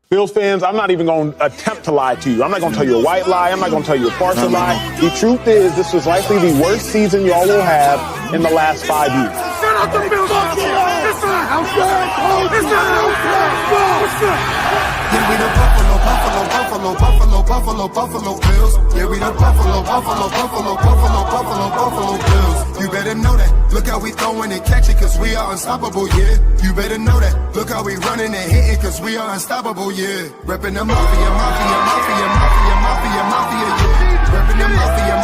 Bills fans, I'm not even going to attempt to lie to you. I'm not going to tell you a white lie. I'm not going to tell you a partial lie. The truth is, this was likely the worst season y'all will have in the last 5 years. Shut up, the Bills! It's not outside! It's not outside! Yeah, we the Buffalo Bills. Yeah, we the Buffalo Bills. You better know that. Look how we throwing and catching, cause we are unstoppable, yeah. You better know that. Look how we running and hitting, cause we are unstoppable, yeah. Reppin' the mafia, yeah. Reppin' the mafia,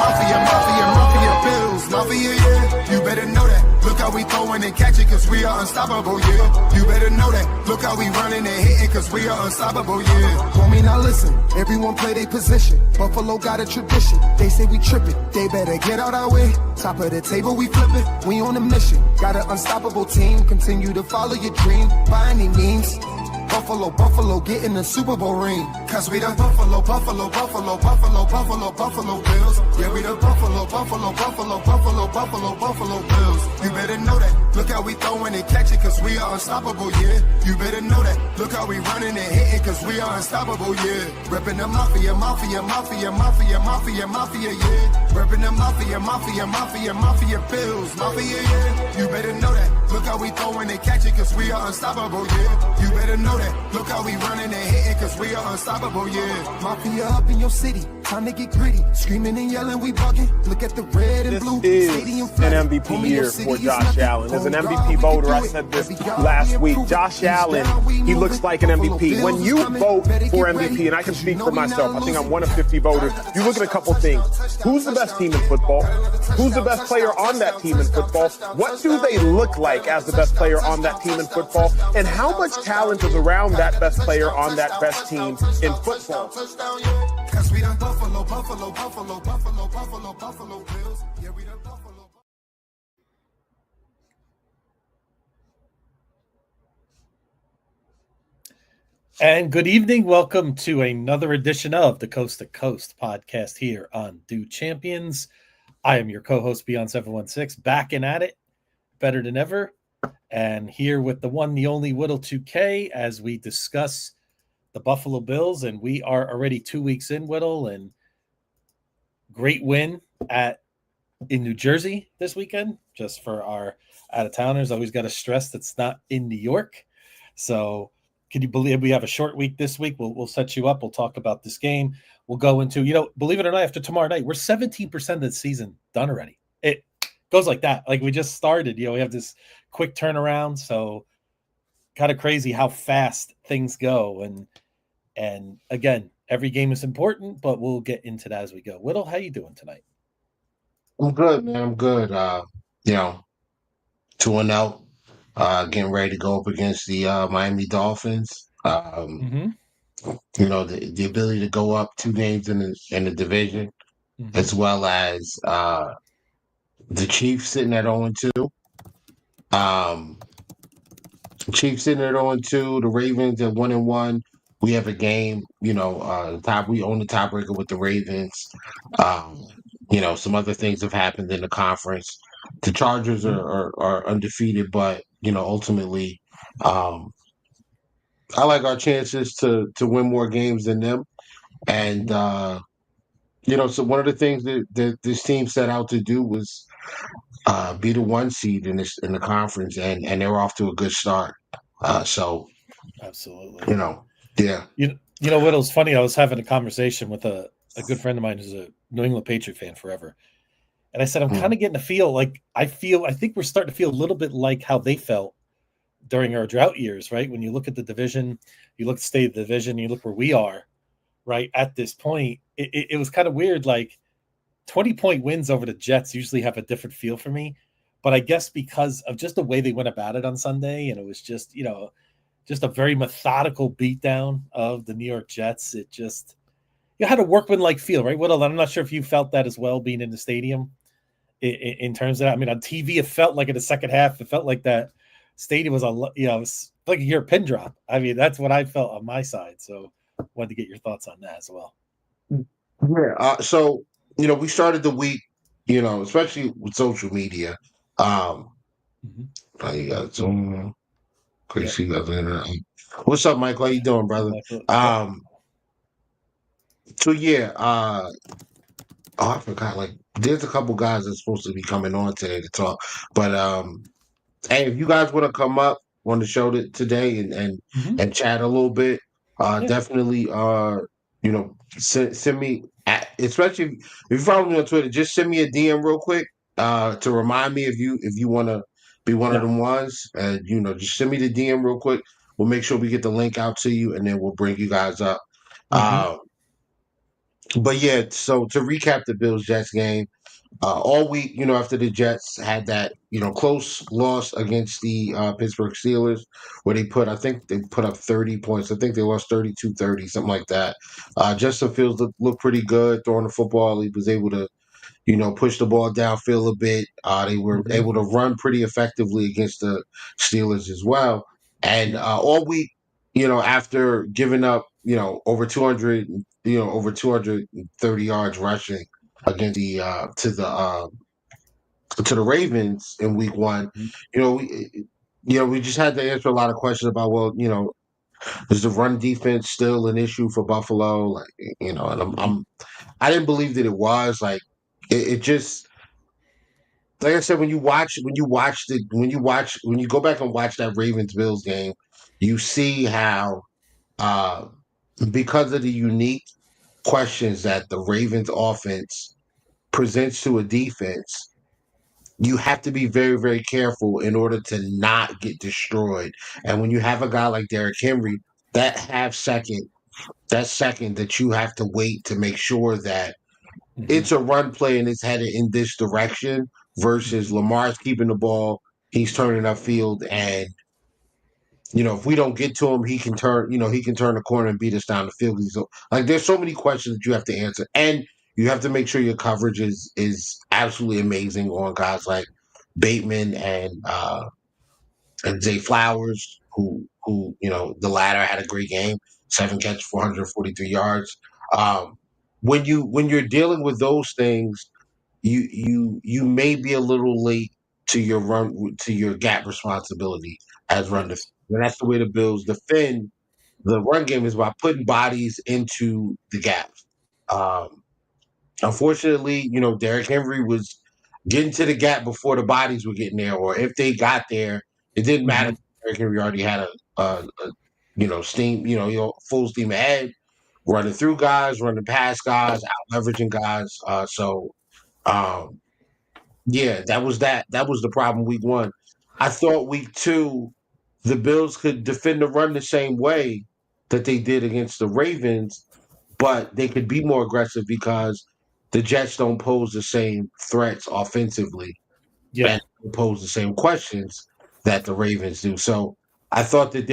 Bills, mafia, yeah. You better know that. Look how we throwing and catching, cause we are unstoppable, yeah. You better know that. Look how we running and hitting, cause we are unstoppable, yeah. Homie, now listen, everyone play their position. Buffalo got a tradition. They say we trippin', they better get out our way. Top of the table, we flippin', we on a mission. Got an unstoppable team, continue to follow your dream by any means. Buffalo, get in the Super Bowl ring. Cause we the Buffalo Bills. Yeah, we the Buffalo Bills. You better know that. Look how we throwing and catching, cause we are unstoppable, yeah. You better know that. Look how we running and hitting, cause we are unstoppable, yeah. Reppin' the mafia, yeah. Reppin' the mafia, Bills, mafia, yeah. You better know that. Look how we throwing and catching, cause we are unstoppable, yeah. You better know that. Look how we running and hitting, cause we are unstoppable, yeah. Mafia up in your city, time to get gritty. Screaming and yelling, we bugging. Look at the red and blue. This is an MVP year for Josh Allen. As an MVP voter, I said this last week. Josh Allen, he looks like an MVP. When you vote for MVP, and I can speak for myself, I think I'm one of 50 voters, you look at a couple things. Who's the best team in football? Who's the best player on that team in football? What do they look like as the best player on that team in football? And how much talent is around that best player on that best team in football? Cause we the Buffalo Bills. Yeah, we the Buffalo. And good evening. Welcome to another edition of the Coast to Coast podcast here on Do Champions. I am your co-host Beyond 716, back and at it, better than ever. And here with the one, the only Whittle 2K as we discuss the Buffalo Bills. And we are already 2 weeks in, Whittle, and great win in New Jersey this weekend. Just for our out-of-towners, always got to stress that's not in New York. So can you believe we have a short week this week? We'll set you up. We'll talk about this game. We'll go into, believe it or not, after tomorrow night, we're 17% of the season done already. It goes like that. Like we just started, we have this quick turnaround. So kind of crazy how fast things go. And again, every game is important, but we'll get into that as we go. Whittle, how you doing tonight? I'm good, man. I'm good. 2-0. Getting ready to go up against the Miami Dolphins. The ability to go up 2 games in the division, as well as the Chiefs sitting at 0-2. Chiefs sitting at 0-2. The Ravens at 1-1. We have a game. We own the tiebreaker with the Ravens. Some other things have happened in the conference. The Chargers are undefeated, but ultimately, I like our chances to win more games than them. And so one of the things that this team set out to do was be the 1 seed in the conference, and they're off to a good start. Absolutely, yeah. Whittle's funny. I was having a conversation with a good friend of mine who's a New England Patriot fan forever. And I said, I'm kind of getting a feel like I think we're starting to feel a little bit like how they felt during our drought years, right? When you look at the division, you look at the state of the division, you look where we are, right? At this point, it was kind of weird. Like 20-point wins over the Jets usually have a different feel for me. But I guess because of just the way they went about it on Sunday, and it was just, just a very methodical beatdown of the New York Jets. It just, had a workmanlike feel, right? Whittle, I'm not sure if you felt that as well, being in the stadium. In terms of that, I mean, on TV, it felt like in the second half, it felt like that stadium was was like a year pin drop. I mean, that's what I felt on my side. So, wanted to get your thoughts on that as well. Yeah. So, we started the week, especially with social media. You got Zoom, crazy. What's up, Michael? How you doing, brother? Michael. Yep. Um, so yeah, I forgot. Like, there's a couple guys that's supposed to be coming on today to talk, but hey, if you guys want to come up on the show today Mhm. and chat a little bit, Yeah. definitely send me especially if you follow me on Twitter, just send me a DM real quick to remind me if you want to be one of Yeah. them ones, and just send me the DM real quick. We'll make sure we get the link out to you, and then we'll bring you guys up. Mhm. Uh, but yeah, so to recap the Bills Jets game. All week, after the Jets had that, close loss against the Pittsburgh Steelers, where I think they put up 30 points. I think they lost 32-30, something like that. Justin Fields looked pretty good throwing the football. He was able to, push the ball downfield a bit. They were Mhm. able to run pretty effectively against the Steelers as well. And Yep. all week, after giving up, over 230 yards rushing against the to the Ravens in week one, Mhm. we just had to answer a lot of questions about, well, is the run defense still an issue for Buffalo? Like, and Mhm. I didn't believe that it was. Like, it just, like I said, when you go back and watch that Ravens Bills game, you see how uh because of the unique questions that the Ravens offense presents to a defense, you have to be very, very careful in order to not get destroyed. And when you have a guy like Derrick Henry, that second that you have to wait to make sure that Mhm. it's a run play and it's headed in this direction versus Mhm. Lamar's keeping the ball, he's turning upfield, and if we don't get to him, he can turn the corner and beat us down the field. So, like, there's so many questions that you have to answer, and you have to make sure your coverage is absolutely amazing on guys like Bateman and Zay Flowers, who the latter had a great game, 7 catches, 443 yards. Um, when you're dealing with those things, you may be a little late to your gap responsibility as run defense. Yes. And that's the way the Bills defend the run game, is by putting bodies into the gaps. Um, Unfortunately, Derrick Henry was getting to the gap before the bodies were getting there, or if they got there, it didn't matter. Mhm. Derrick Henry already had steam, full steam ahead, running through guys, running past guys, out leveraging guys. Um, yeah, that was the problem week one. I thought week two, the Bills could defend the run the same way that they did against the Ravens, but they could be more aggressive because the Jets don't pose the same threats offensively Yeah. and pose the same questions that the Ravens do. So I thought that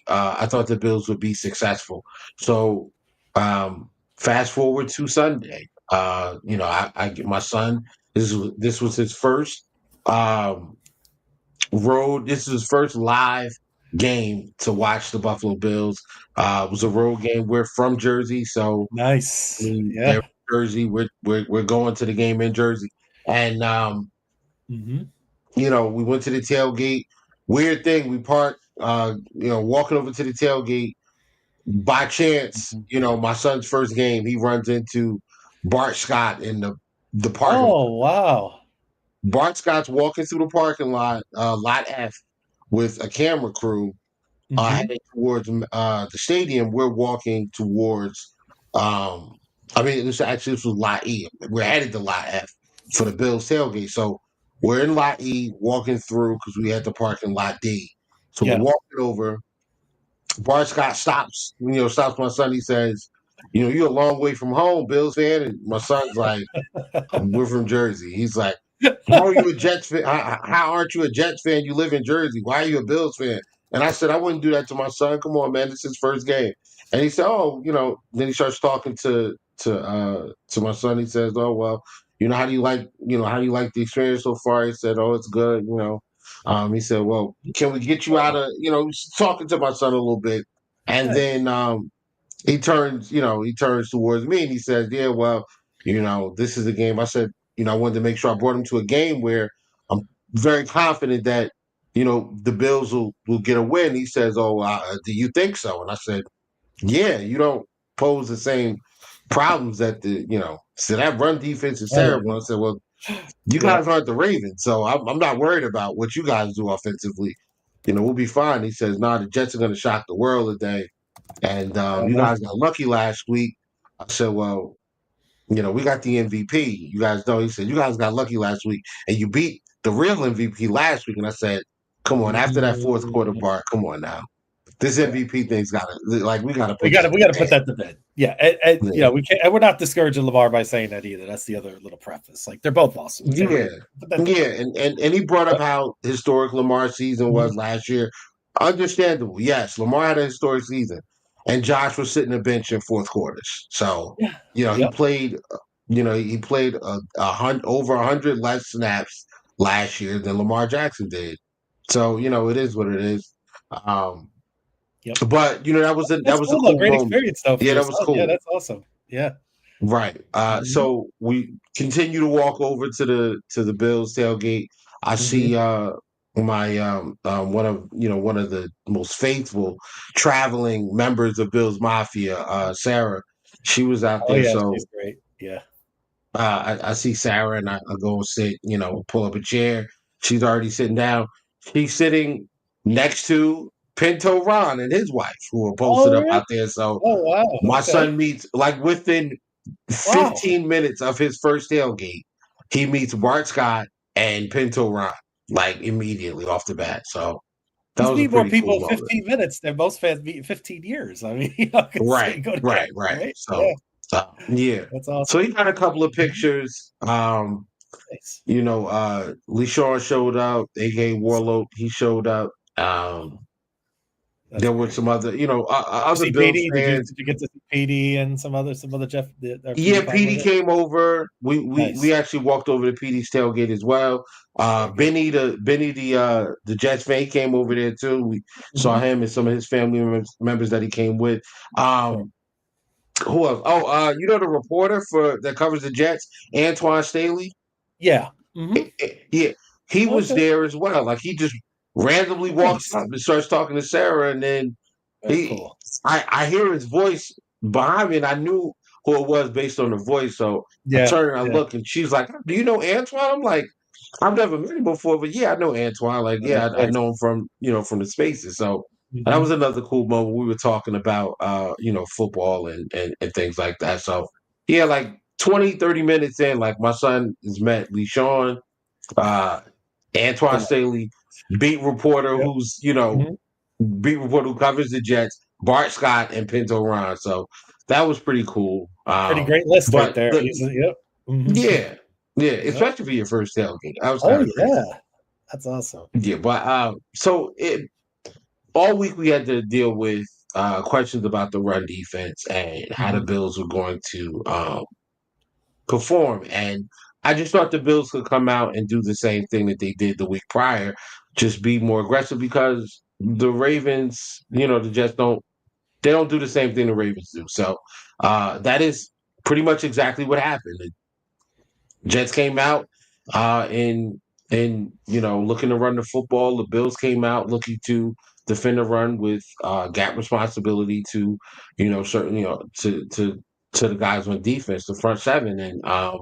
I thought the Bills would be successful. So fast forward to Sunday. I get my son. This was his first um, This is his first live game to watch the Buffalo Bills. It was a road game. We're from Jersey, so Nice. they're Yeah. in Jersey. We're going to the game in Jersey, and Mhm. we went to the tailgate. Weird thing, we parked. Walking over to the tailgate by chance. Mhm. My son's first game, he runs into Bart Scott in the parking lot. Oh, wow. Bart Scott's walking through the parking lot, lot F, with a camera crew Mhm. heading towards the stadium. We're walking towards. This was Lot E. We're headed to Lot F for the Bills tailgate. So we're in Lot E, walking through because we had to park in Lot D. So we're Yeah. walking over. Bart Scott stops my son. He says, "You're a long way from home, Bills fan." And my son's like, "We're from Jersey." He's like, "How are you a Jets fan? How aren't you a Jets fan? You live in Jersey. Why are you a Bills fan?" And I said, "I wouldn't do that to my son. Come on, man. This is his first game." And he said, "Oh, Then he starts talking to my son. He says, "Oh, well, how do you like the experience so far?" He said, "Oh, it's good. He said, "Well, can we get you out of he's talking to my son a little bit, and Nice. then he turns towards me and he says, "Yeah, well, this is a game." I said, I wanted to make sure I brought him to a game where I'm very confident that, the Bills will get a win. He says, "Oh, do you think so?" And I said, "Yeah, you don't pose the same problems that so that run defense is Oh, terrible." I said, "Well, you yeah. guys aren't the Ravens, so I'm not worried about what you guys do offensively. We'll be fine." He says, "Nah, the Jets are going to shock the world today, and you Uh-huh. guys got lucky last week." I said, "Well, we got the MVP. You guys know." He said, "You guys got lucky last week, and you beat the real MVP last week." And I said, "Come on, after that fourth quarter Mm, part, come on now. This yeah. MVP thing's got to we got to We put got to that we to got to put that to bed. Yeah, bed." we can't. And we're not discouraging Lamar by saying that either. That's the other little preface. Like they're both awesome. Yeah, Put that to yeah, bed. and he brought up Yep. how historic Lamar's season Mhm. was last year. Understandable, yes. Lamar had a historic season, and Josh was sitting the bench in fourth quarters. So Yeah. he Yep. played. He played over 100 less snaps last year than Lamar Jackson did. So it is what it is. Um, Yep. but that That's was a cool though. cool Great moment. experience though for Yeah, your that was son. Yeah, cool. that's awesome. Yeah. Right. Mhm. So we continue to walk over to the Bills tailgate. I Mhm. see my one of the most faithful traveling members of Bills Mafia, Sarah. She was out Oh there. yeah, So she's great. Yeah. I see Sarah and I go and sit, pull up a chair. She's already sitting down. She's sitting next to Pinto Ron and his wife, who are posted Oh up really? out there. So Oh wow. my Okay. son meets like within Wow. 15 minutes of his first tailgate, he meets Bart Scott and Pinto Ron like immediately off the bat. So that He's was a meet more pretty people cool in moment. 15 minutes than most fans meet in 15 years. I mean, because Right, they go together, right, right. right? Yeah, So yeah. that's So awesome. he got a couple of Mhm. pictures. Nice. LeSean showed up, aka Warlow, he showed up. Um, That's there were great. some other, You other see Bills PD? fans. Did you get to see PD and some other Jeff our Yeah, PD PD father? came over. We Nice. actually walked over to PD's tailgate as well. Very good. Benny the Jets fan, he came over there too. We saw Mhm. him and some of his family members that he came with. Sure. Who else? Oh, the reporter for that covers the Jets, Antoine Staley. Yeah. Mhm. Yeah, he was Okay. there as well. Like he just randomly walks Nice. up and starts talking to Sarah, and then Very he, cool. I hear his voice behind me, and I knew who it was based on the voice. So I Yeah. turn and I Yeah. look, and she's like, "Do you know Antoine?" I'm like, "I've never met him before, but yeah, I know Antoine. Like, Oh, yeah, I nice. know him from from the Spaces." So that was Mhm. another cool moment. We were talking about football and things like that. So yeah, like 20-30 minutes in, like my son has met LeSean, uh, Antoine Yeah. Staley, beat reporter Yep. who's Mhm. beat reporter who covers the Jets, Bart Scott and Pinto Ron. So that was pretty cool. Pretty great list right But there. Yep. Mhm. yeah, yeah, Yep. especially for your first tailgate, that was Oh kind of yeah. crazy. That's awesome. Yeah, but all week we had to deal with questions about the run defense and how the Mhm. Bills were going to perform. And I just thought the Bills could come out and do the same thing that they did the week prior, just be more aggressive because the Ravens, the Jets don't do the same thing the Ravens do. So that is pretty much exactly what happened. The Jets came out and looking to run the football. The Bills came out looking to defend the run with gap responsibility to, certain, to the guys on defense, the front seven. And I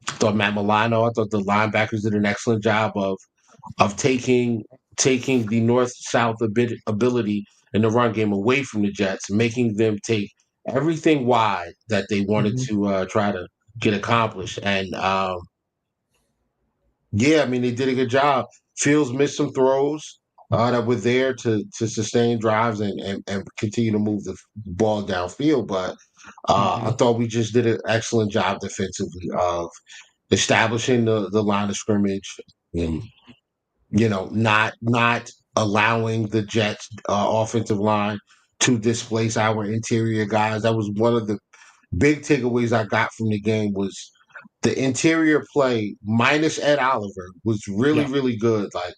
thought Matt Milano, I thought the linebackers did an excellent job of taking the north south ability in the run game away from the Jets, making them take everything wide that they wanted Mhm. to try to get accomplished. And yeah, I mean they did a good job. Fields missed some throws that were there to sustain drives and continue to move the ball downfield, but I Mhm. thought we just did an excellent job defensively of establishing the line of scrimmage and not allowing the Jets offensive line to displace our interior guys. That was one of the big takeaways I got from the game was the interior play minus Ed Oliver was really Yeah. really good. Like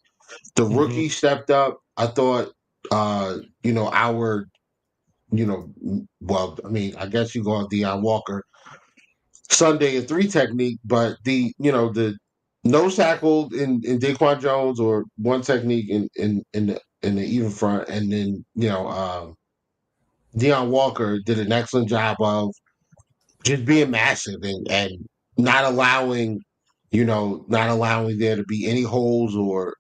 the Mhm. rookie stepped up. I thought our well, I mean, I guess you go on Deion Walker Sunday and three technique, but the nose tackle in Daquan Jones, or one technique in the even front, and then Deion Walker did an excellent job of just being massive and not allowing not allowing there to be any holes or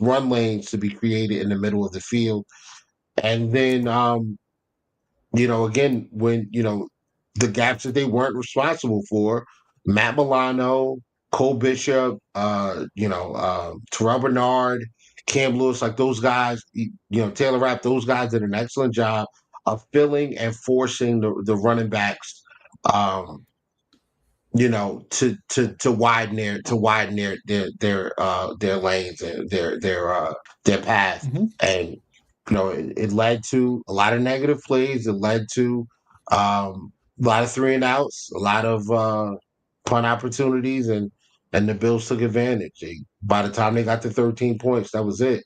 run lanes to be created in the middle of the field. And then again, when the gaps that they weren't responsible for, Matt Milano, Cole Bishop, Terrell Bernard, Cam Lewis, like those guys, Taylor Rapp, those guys did an excellent job of filling and forcing the running backs, um, to widen their lanes and their path. Mhm. And it led to a lot of negative plays. It led to a lot of 3-and-outs, a lot of punt opportunities, and the Bills took advantage. By the time they got to 13 points, that was it.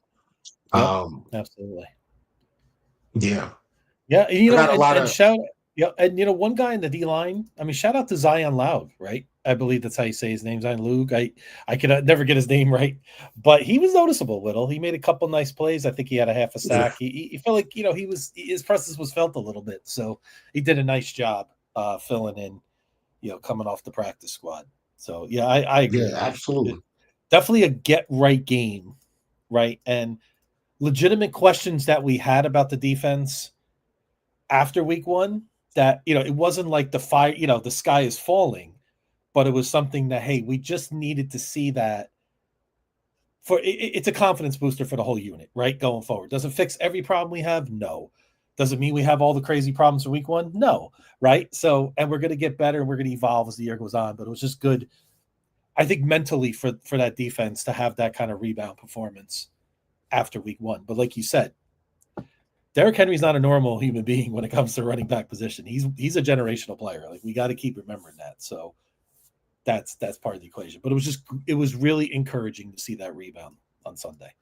Yep, Um, absolutely. yeah, Yeah, I got a lot and of shout one guy in the D line. I mean, shout out to Zion Loud, right? I believe that's how you say his name, Zion Loug. I could never get his name right, but he was noticeable. Whittle. He made a couple nice plays. I think he had a half a sack. He felt like his presence was felt a little bit, so he did a nice job filling in. Coming off the practice squad. So yeah, I yeah, agree. absolutely. Definitely a get right game, right? And legitimate questions that we had about the defense after week one, that it wasn't like the fire, the sky is falling, but it was something that, hey, we just needed to see that. It's a confidence booster for the whole unit, right? Going forward. Does it fix every problem we have? No. Does it mean we have all the crazy problems in week one? No. Right. So, and we're going to get better and we're going to evolve as the year goes on, but it was just good, I think, mentally for that defense to have that kind of rebound performance after week one. But like you said, Derrick Henry's not a normal human being when it comes to running back position. He's a generational player. Like, we got to keep remembering that. So that's part of the equation. But it was really encouraging to see that rebound on Sunday.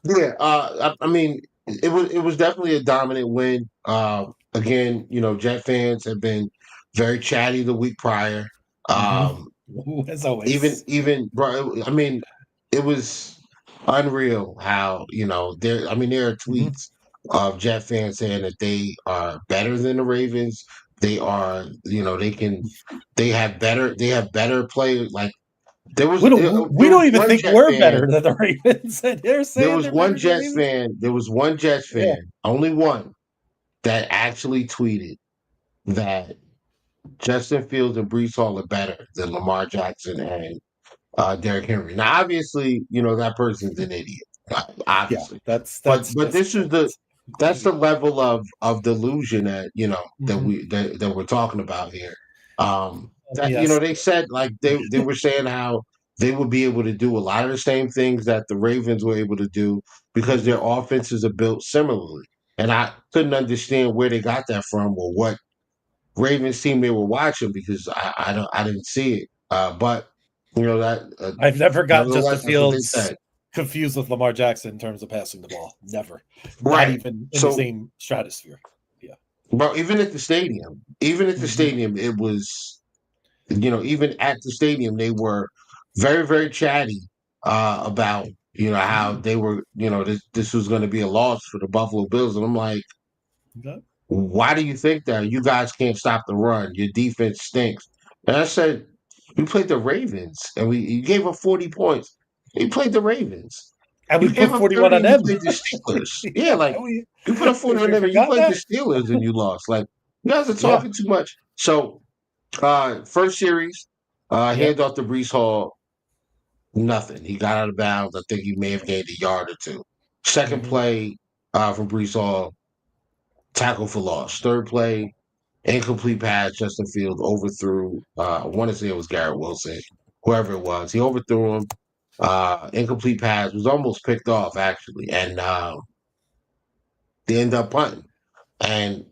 Yeah, I mean, it was definitely a dominant win. Again, Jet fans have been very chatty the week prior. Um, As even always. even bro, I mean, it was unreal how there. I mean, there are Mhm. tweets of Jet fans saying that they are better than the Ravens. They are, they have better players. Like We there don't was even one think Jet we're fan. better than the Ravens, and they're There saying was they're one better than the Jets Ravens. fan. There was one Jets Yeah. fan, only one, that actually tweeted that Justin Fields and Brees Hall are better than Lamar Jackson and Derrick Henry. Now, obviously, that person's an idiot, Yeah. obviously. But That's but just this is that's the level of delusion that that Mhm. we're talking about here. That Yes. they said, like, they were saying how they would be able to do a lot of the same things that the Ravens were able to do because Mhm. their offenses are built similarly. And I couldn't understand where they got that from or what Ravens team they were watching, because I didn't see it. But that I've never got Justin nevertheless, that's what they Fields said. confused with Lamar Jackson in terms of passing the ball. Never. Not Right. even in the So, same stratosphere. Yeah. bro, even at the Mhm. stadium, it was, even at the stadium, they were very, very chatty about, how they were, this was going to be a loss for the Buffalo Bills. And I'm like, Okay. why do you think that? You guys can't stop the run. Your defense stinks. And I said, we played the Ravens, and you gave up 40 points. You played the Ravens. And we You gave put up 41 30, on and you them. played the Steelers. Yeah, Yeah, like, you put up 40 on we them, and you forgot played the that. Steelers, and you lost. Like, you guys are Yeah. talking too much. So, first series, Yep. handoff to Brees Hall, nothing. He got out of bounds. I think he may have gained a yard or two. Second Mhm. play from Brees Hall, tackle for loss. Third play, incomplete pass. Justin Fields overthrew. I want to say it was Garrett Wilson, whoever it was. He overthrew him. Incomplete pass was almost picked off, actually, and they ended up punting. And Mhm.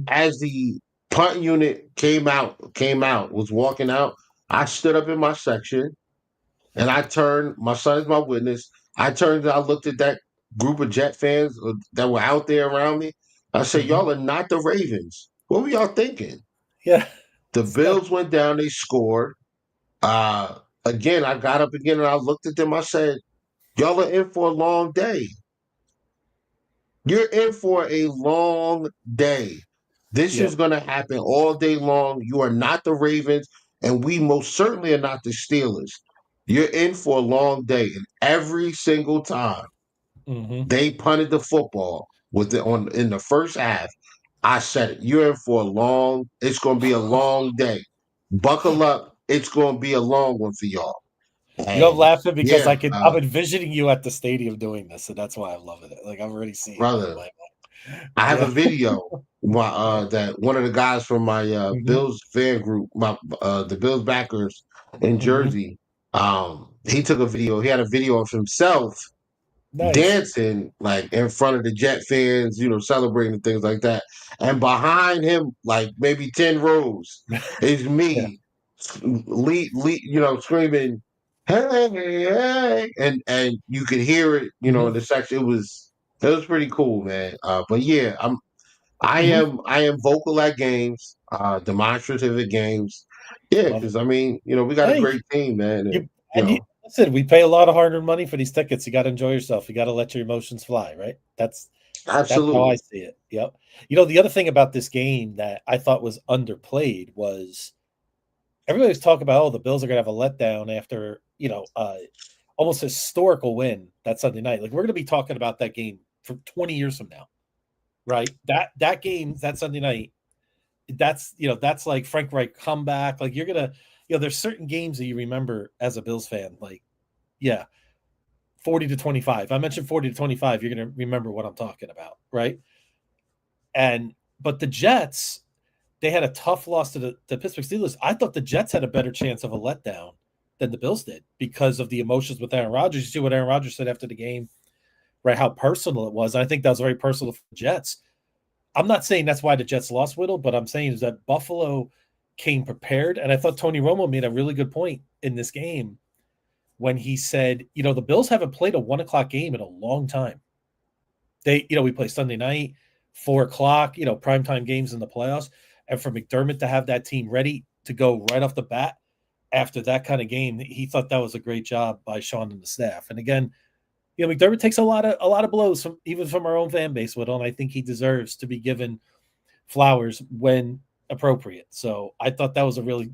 as the punt unit came out, was walking out, I stood up in my section and I turned. My son's my witness. I turned and I looked at that group of Jet fans that were out there around me. I said, Mhm. "Y'all are not the Ravens. What were y'all thinking?" Yeah. The So, Bills went down. They scored. again, I got up again and I looked at them. I said, y'all are in for a long day. You're in for a long day. This Yep. is going to happen all day long. You are not the Ravens, and we most certainly are not the Steelers. You're in for a long day. And every single time Hmm. they punted the football in the first half, I said it. You're in for a long, it's going to be a long day. Buckle up. It's going to be a long one for y'all. I'm And laughing because yeah, I'm envisioning you at the stadium doing this, and that's why I'm loving it. Like I'm already seeing it in brother, my mind. I have a Yeah. video Yeah. that one of the guys from my Hmm. Bills fan group, the Bills backers in Hmm. Jersey, he took a video. He had a video of himself Nice. dancing like in front of the Jet fans, celebrating and things like that. And behind him, like maybe 10 rows, is Yeah. me, screaming, "Hey, hey!" And you could hear it, in Hmm. the section. It was pretty cool, man. But yeah, I Hmm. am I am vocal at games, demonstrative at games. Yeah, Love it. because I mean, we got a Hey, great team, man, and you listen. We pay a lot of hard-earned money for these tickets. You got to enjoy yourself. You got to let your emotions fly, right? That's how I absolutely. see it. Yep. The other thing about this game that I thought was underplayed was everybody was talking about, oh, the Bills are going to have a letdown after, almost historical win that Sunday night. Like we're going to be talking about that game for 20 years from now, right? That game that Sunday night, that's like Frank Reich comeback. Like you're gonna, there's certain games that you remember as a Bills fan. Like, yeah, 40-25. I mentioned 40-25. You're gonna remember what I'm talking about, right? And but the Jets, they had a tough loss to the Pittsburgh Steelers. I thought the Jets had a better chance of a letdown than the Bills did because of the emotions with Aaron Rodgers. You see what Aaron Rodgers said after the game, right? How personal it was. I think that was very personal for the Jets. I'm not saying that's why the Jets lost Whittle, but I'm saying is that Buffalo came prepared. And I thought Tony Romo made a really good point in this game when he said, the Bills haven't played a 1 o'clock game in a long time. We play Sunday night, 4 o'clock, primetime games in the playoffs. And for McDermott to have that team ready to go right off the bat after that kind of game, he thought that was a great job by Sean and the staff. And again, McDermott takes a lot of blows from even from our own fan base, Whittle, and I think he deserves to be given flowers when appropriate. So I thought that was a really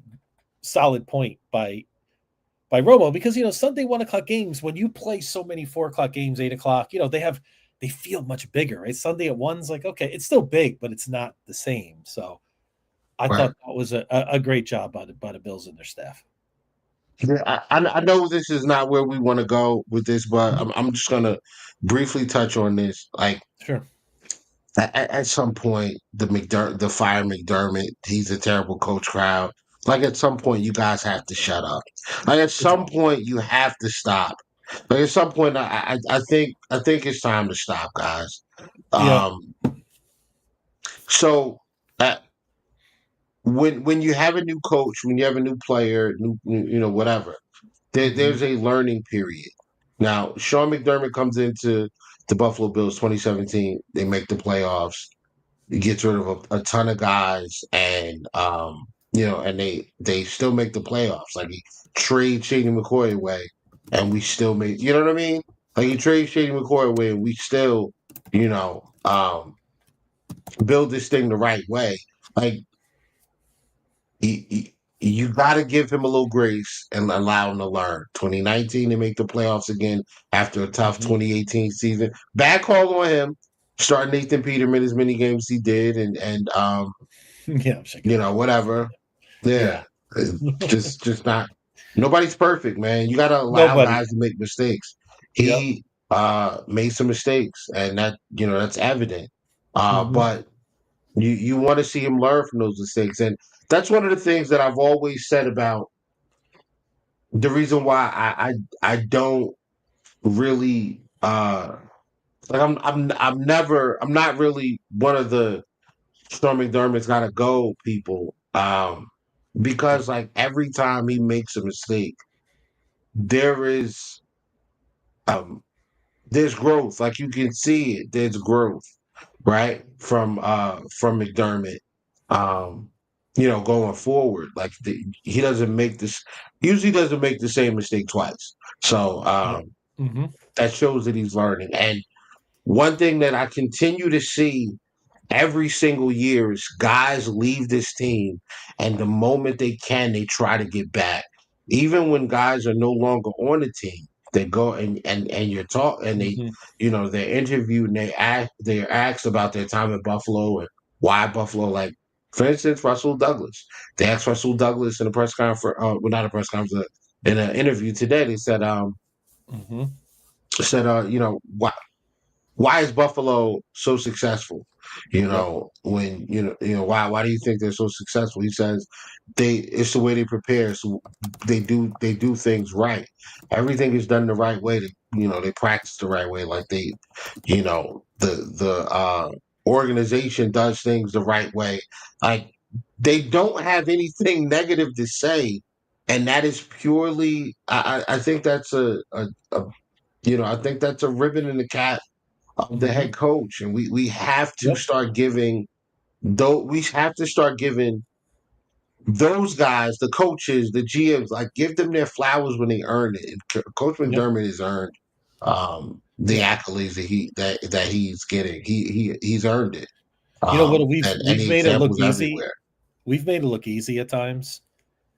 solid point by Romo because Sunday 1 o'clock games, when you play so many 4 o'clock games, 8 o'clock, they feel much bigger, right? Sunday at one's like, okay, it's still big, but it's not the same. So I Right. thought that was a great job by the Bills and their staff. Yeah, I know this is not where we want to go with this, but Mhm. I'm just gonna briefly touch on this. Like Sure. at some point, the fire McDermott, he's a terrible coach crowd. Like at some point, you guys have to shut up. Like at It's some point, you have to stop. Like at some point, I think it's time to stop, guys. yeah. Um, so uh, when you have a new coach, when you have a new player, whatever, Hmm. there's a learning period. Now, Sean McDermott comes into the Buffalo Bills 2017. They make the playoffs. He gets rid of a ton of guys, and and they still make the playoffs. Like he trade Shady McCoy away, and we still make. You know what I mean? Like he trade Shady McCoy away, and we still, build this thing the right way. Like you got to give him a little grace and allow him to learn. 2019, they make the playoffs again after a tough Hmm. 2018 season. Bad call on him. Start Nathan Peterman as many games he did, and Yeah, I'm shaking my head. whatever. Yeah. Yeah, just not. Nobody's perfect, man. You got to allow Nobody. guys to make mistakes. Yep. He made some mistakes, and that's evident. Hmm. But you want to see him learn from those mistakes, and that's one of the things that I've always said about the reason why I don't really like I'm not really one of the Sean McDermott's gotta go people because like every time he makes a mistake there is um there's growth, like you can see it, there's growth, right, from McDermott. um going forward. Like he doesn't make this usually doesn't make the same mistake twice. So Yeah. Mm-hmm. that shows that he's learning. And one thing that I continue to see every single year is guys leave this team, and the moment they can, they try to get back. Even when guys are no longer on the team, they go and you're talk and they, Mm-hmm. they're interviewed and they're asked about their time at Buffalo and why Buffalo. Like for instance, Russell Douglas. They asked Russell Douglas in a press conference, well, not a press conference, in an interview today. They Mm-hmm. said, why is Buffalo so successful? Yep. When why do you think they're so successful? He says it's the way they prepare. So they do things right. Everything is done the right way. They practice the right way. Like the organization does things the right way. Like they don't have anything negative to say, and that is purely. I think that's I think that's a ribbon in the cap of the Mm-hmm. head coach, and we have to Yep. start giving those guys, the coaches, the GMs, like give them their flowers when they earn it. And Coach Yep. McDermott has earned the Yeah. accolades that he's getting. He's earned it. You know what? And We've the made it look examples easy. everywhere. We've made it look easy at times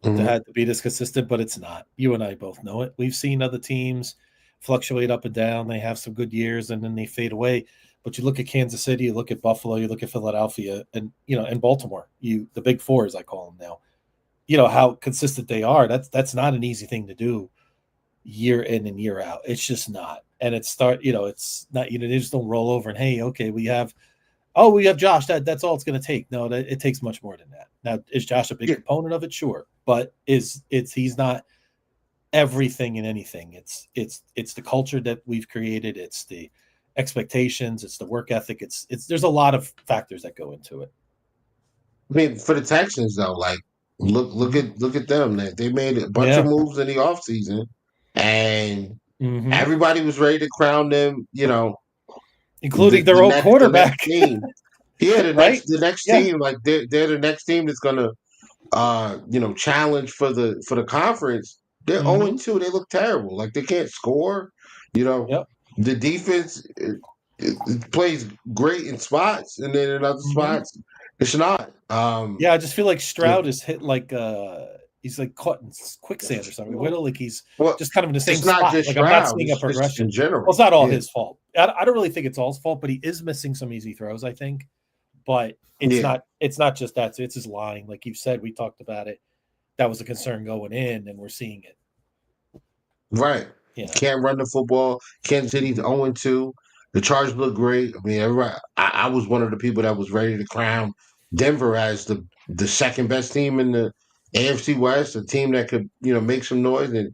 to Hmm. have to be this consistent, but it's not. You and I both know it. We've seen other teams fluctuate up and down. They have some good years and then they fade away. But you look at Kansas City, you look at Buffalo, you look at Philadelphia, and Baltimore. The big four, as I call them now. How consistent they are. That's not an easy thing to do year in and year out. It's just not. And it's not. They just don't roll over and hey, okay, we have Josh. That's all it's going to take. No, it takes much more than that. Now, is Josh a big Yeah, component of it? Sure, but he's not everything and anything. It's the culture that we've created. It's the expectations. It's the work ethic. It's there's a lot of factors that go into it. I mean, for the Texans though, like Mhm. look at them. They made a bunch of Yeah. moves in the offseason, and Hmm. everybody was ready to crown them. Including their own The next quarterback, team. Yeah, right? the next Yeah. team, like they're the next team that's gonna challenge for the conference. They're Hmm. 0-2. They look terrible. Like they can't score. You know, Yep. the defense it plays great in spots, and then in other Hmm. spots it's not. Yeah, I just feel like Yeah. Stroud is hit like he's like caught in quicksand or something. Well, Whittle, like he's well, just kind of in the same it's not spot. just Like I'm not Stroud. seeing a It's just in progression. Well, it's general. not all Yeah, his fault. I don't really think it's all his fault, but he is missing some easy throws, I think. But it's yeah, not it's not just that. So it's his line. Like you said, we talked about it. That was a concern going in, and we're seeing it. right. You know. Can't run the football. Kansas City's Mhm. 0-2. The Chargers look great. I mean, everybody. I was one of the people that was ready to crown Denver as the second best team in the AFC West, a team that could make some noise, and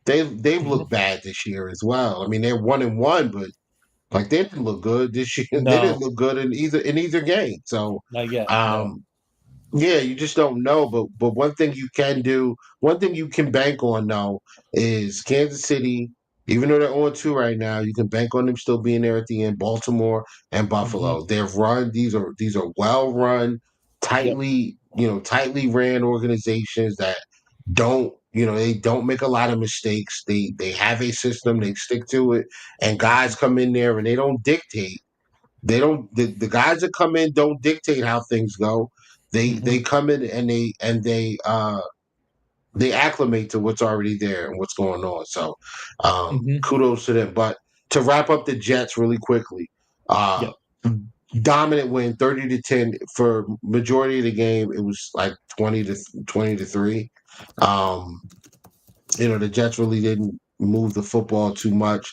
they've Mhm. looked bad this year as well. I mean, they're 1-1, but like they didn't look good this year. They didn't No, look good in either game. So, not yet. No. um, yeah, you just don't know. But one thing you can do, one thing you can bank on though, is Kansas City. Even though they're on two right now, you can bank on them still being there at the end. Baltimore and Hmm. Buffalo. They've run. These are well run, Yep. tightly ran organizations that they don't make a lot of mistakes. They have a system. They stick to it, and guys come in there and they don't dictate. They don't the guys that come in don't dictate how things go. They Hmm. come in and they acclimate to what's already there and what's going on. So Hmm. kudos to them. But to wrap up the Jets really quickly, uh Yep. dominant win 30-10 for majority of the game. It was like 20-3. Um, the Jets really didn't move the football too much.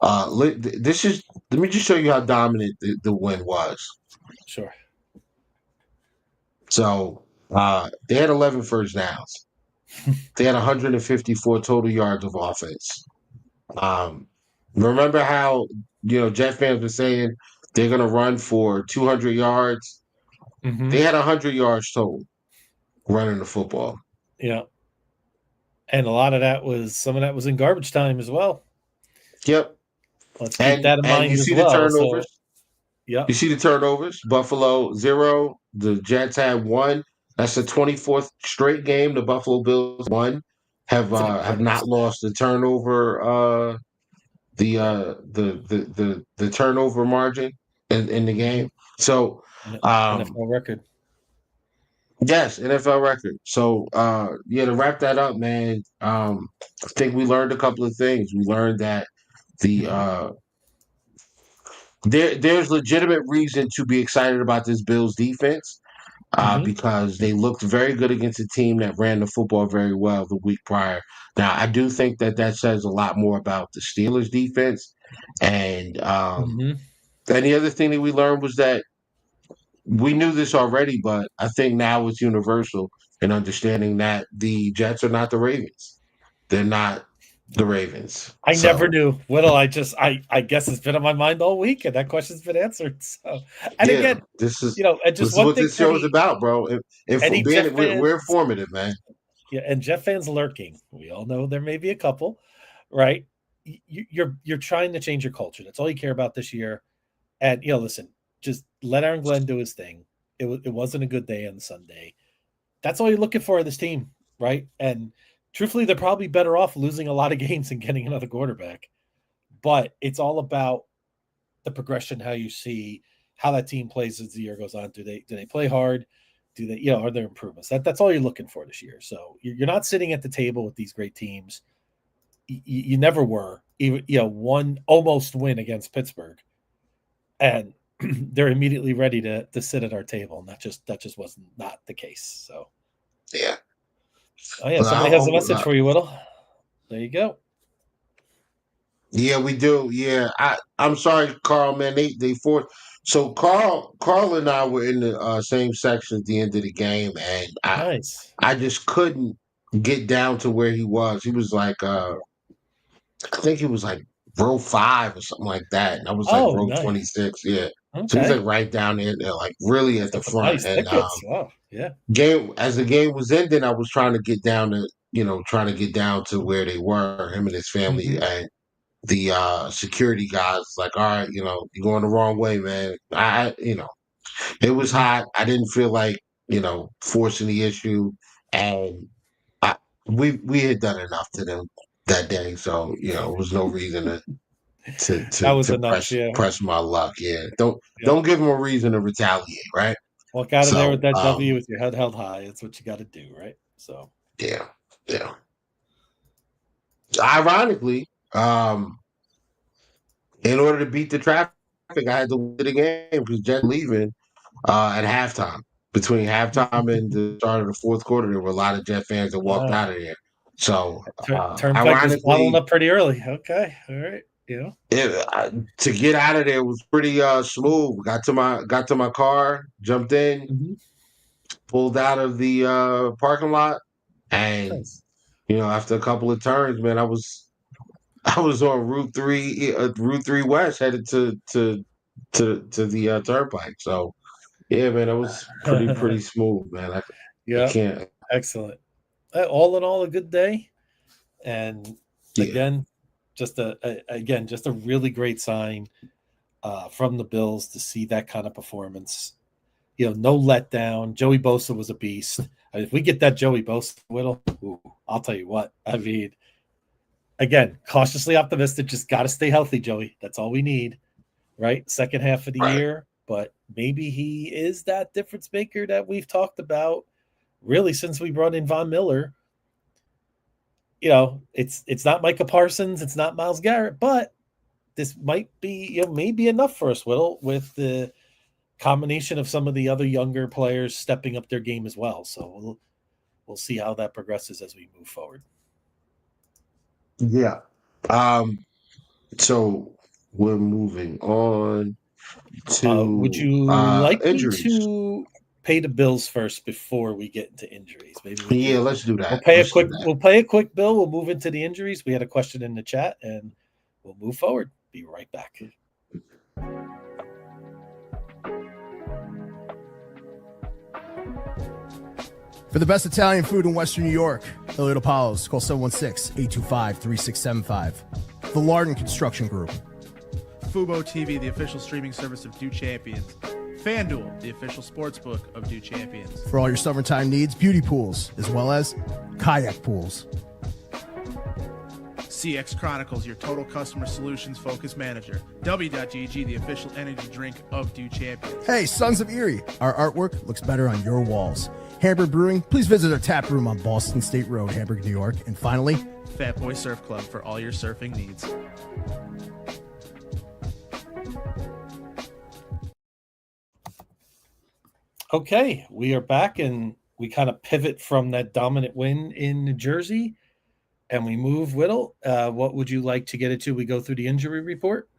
Let me just show you how dominant the win was. Sure. So they had 11 first downs. They had 154 total yards of offense. Um, remember how Jet fans were saying they're going to run for 200 yards? Hmm. They had 100 yards total running the football. Yeah. And a lot of that was some of that was in garbage time as well. Yep. Let's keep And that in and you mind as see the well. turnovers. So, yep. You see the turnovers. Buffalo 0. The Jets had 1. That's the 24th straight game the Buffalo Bills won. Have It's an have incredible not stat. lost the turnover the turnover margin in the game. So NFL record. yes, NFL record. So yeah, to wrap that up, man, I think we learned a couple of things. We learned that the Mhm. there's legitimate reason to be excited about this Bills defense. Mhm. Because they looked very good against a team that ran the football very well the week prior. Now, I do think that says a lot more about the Steelers' defense. Mhm. And the other thing that we learned was that we knew this already, but I think now it's universal in understanding that the Jets are not the Ravens. They're not the Ravens. I never So, knew. Whittle, I guess it's been on my mind all week, and that question's been answered. So, and yeah, again, this is and this just is one what thing this for show is any about, bro. any Jet We're fans, informative, man. yeah, and Jet fans lurking. We all know there may be a couple, right? You're trying to change your culture. That's all you care about this year. And listen, just let Aaron Glenn do his thing. It wasn't a good day on Sunday. That's all you're looking for in this team, right? And truthfully, they're probably better off losing a lot of games and getting another quarterback. But it's all about the progression, how you see how that team plays as the year goes on. Do they play hard? Do they, are there improvements? That's all you're looking for this year. So you're not sitting at the table with these great teams. You never were. Even one almost win against Pittsburgh, and they're immediately ready to sit at our table. And that just was not the case. So Yeah. oh yeah, somebody has a message Well, for you, Whittle. There you go. yeah, we do. Yeah, I'm sorry, Carl. Man, they forced. So Carl and I were in the same section at the end of the game, and Nice. I just couldn't get down to where he was. He was like, I think he was like row 5 or something like that, and I was like Oh, row nice. 26. Yeah, so he's like Okay. right down there, like really at the Got some front. nice And tickets. Wow. Yeah. game as the game was ending, I was trying to get down to trying to get down to where they were, him and his family, Hmm. and the security guys like, all right, you're going the wrong way, man. It was Hmm. hot. I didn't feel like, forcing the issue. And we had done enough to them that day. So, it was no reason That was to enough. Yeah. press my luck. Yeah. Yep. Don't give them a reason to retaliate, right? Walk out of there with So that W with your head held high. That's what you got to do, right? So. yeah, yeah. Ironically, in order to beat the traffic, I had to win the game because Jet leaving at halftime. Between halftime and the start of the fourth quarter, there were a lot of Jet fans that walked Uh, out of there. So, Turnpike was bottling ironically, up pretty early. Okay. All right. to get out of there was pretty smooth. Got to my car, jumped in, Mhm. pulled out of the parking lot, and Nice. after a couple of turns, man, I was on Route 3 West, headed to the turnpike. So yeah, man, that was pretty smooth, man. I Yep. can't. Excellent. All in all, a good day. And Yeah, again, just a really great sign from the Bills to see that kind of performance. No letdown. Joey Bosa was a beast. If we get that Joey Bosa Whittle, I'll tell you what. I mean, again, cautiously optimistic. Just got to stay healthy, Joey. That's all we need, right? Second half of the right. year, but maybe he is that difference maker that we've talked about really since we brought in Von Miller. It's not Micah Parsons, it's not Myles Garrett, but this might be, maybe enough for us, Whittle, with the combination of some of the other younger players stepping up their game as well. So we'll see how that progresses as we move forward. Yeah. So we're moving on Would to you like me injuries. to pay the bills first before we get into injuries? Maybe we Yeah, can. let's do that. We'll pay a Let's do quick. that. We'll pay a quick bill. We'll move into the injuries. We had a question in the chat, and we'll move forward. Be right back. For the best Italian food in Western New York, Elliott Apollo's, call 716-825-3675. The Lardon Construction Group. Fubo TV, the official streaming service of Do Champions. FanDuel, the official sportsbook of Do Champions. For all your summertime needs, beauty pools, as well as kayak pools. CX Chronicles, your total customer solutions focused manager. W.GG, the official energy drink of Do Champions. Hey, Sons of Erie, our artwork looks better on your walls. Hamburg Brewing, please visit our tap room on Boston State Road, Hamburg, New York. And finally, Fat Boy Surf Club for all your surfing needs. Okay, we are back, and we kind of pivot from that dominant win in New Jersey, and we move. Whittle, what would you like to get into? We go through the injury report.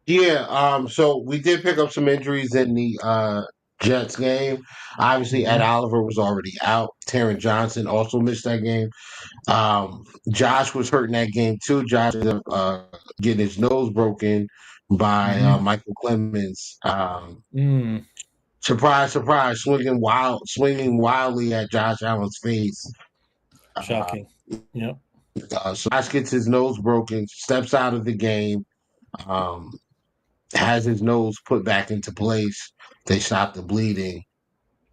Yeah, so we did pick up some injuries in the Jets game. Obviously, Ed Oliver was already out. Taron Johnson also missed that game. Josh was hurt in that game too. Josh ended up getting his nose broken by Michael Clemens. Surprise, surprise, swinging wildly at Josh Allen's face. Shocking. Yep. So Josh gets his nose broken, steps out of the game, has his nose put back into place. They stop the bleeding.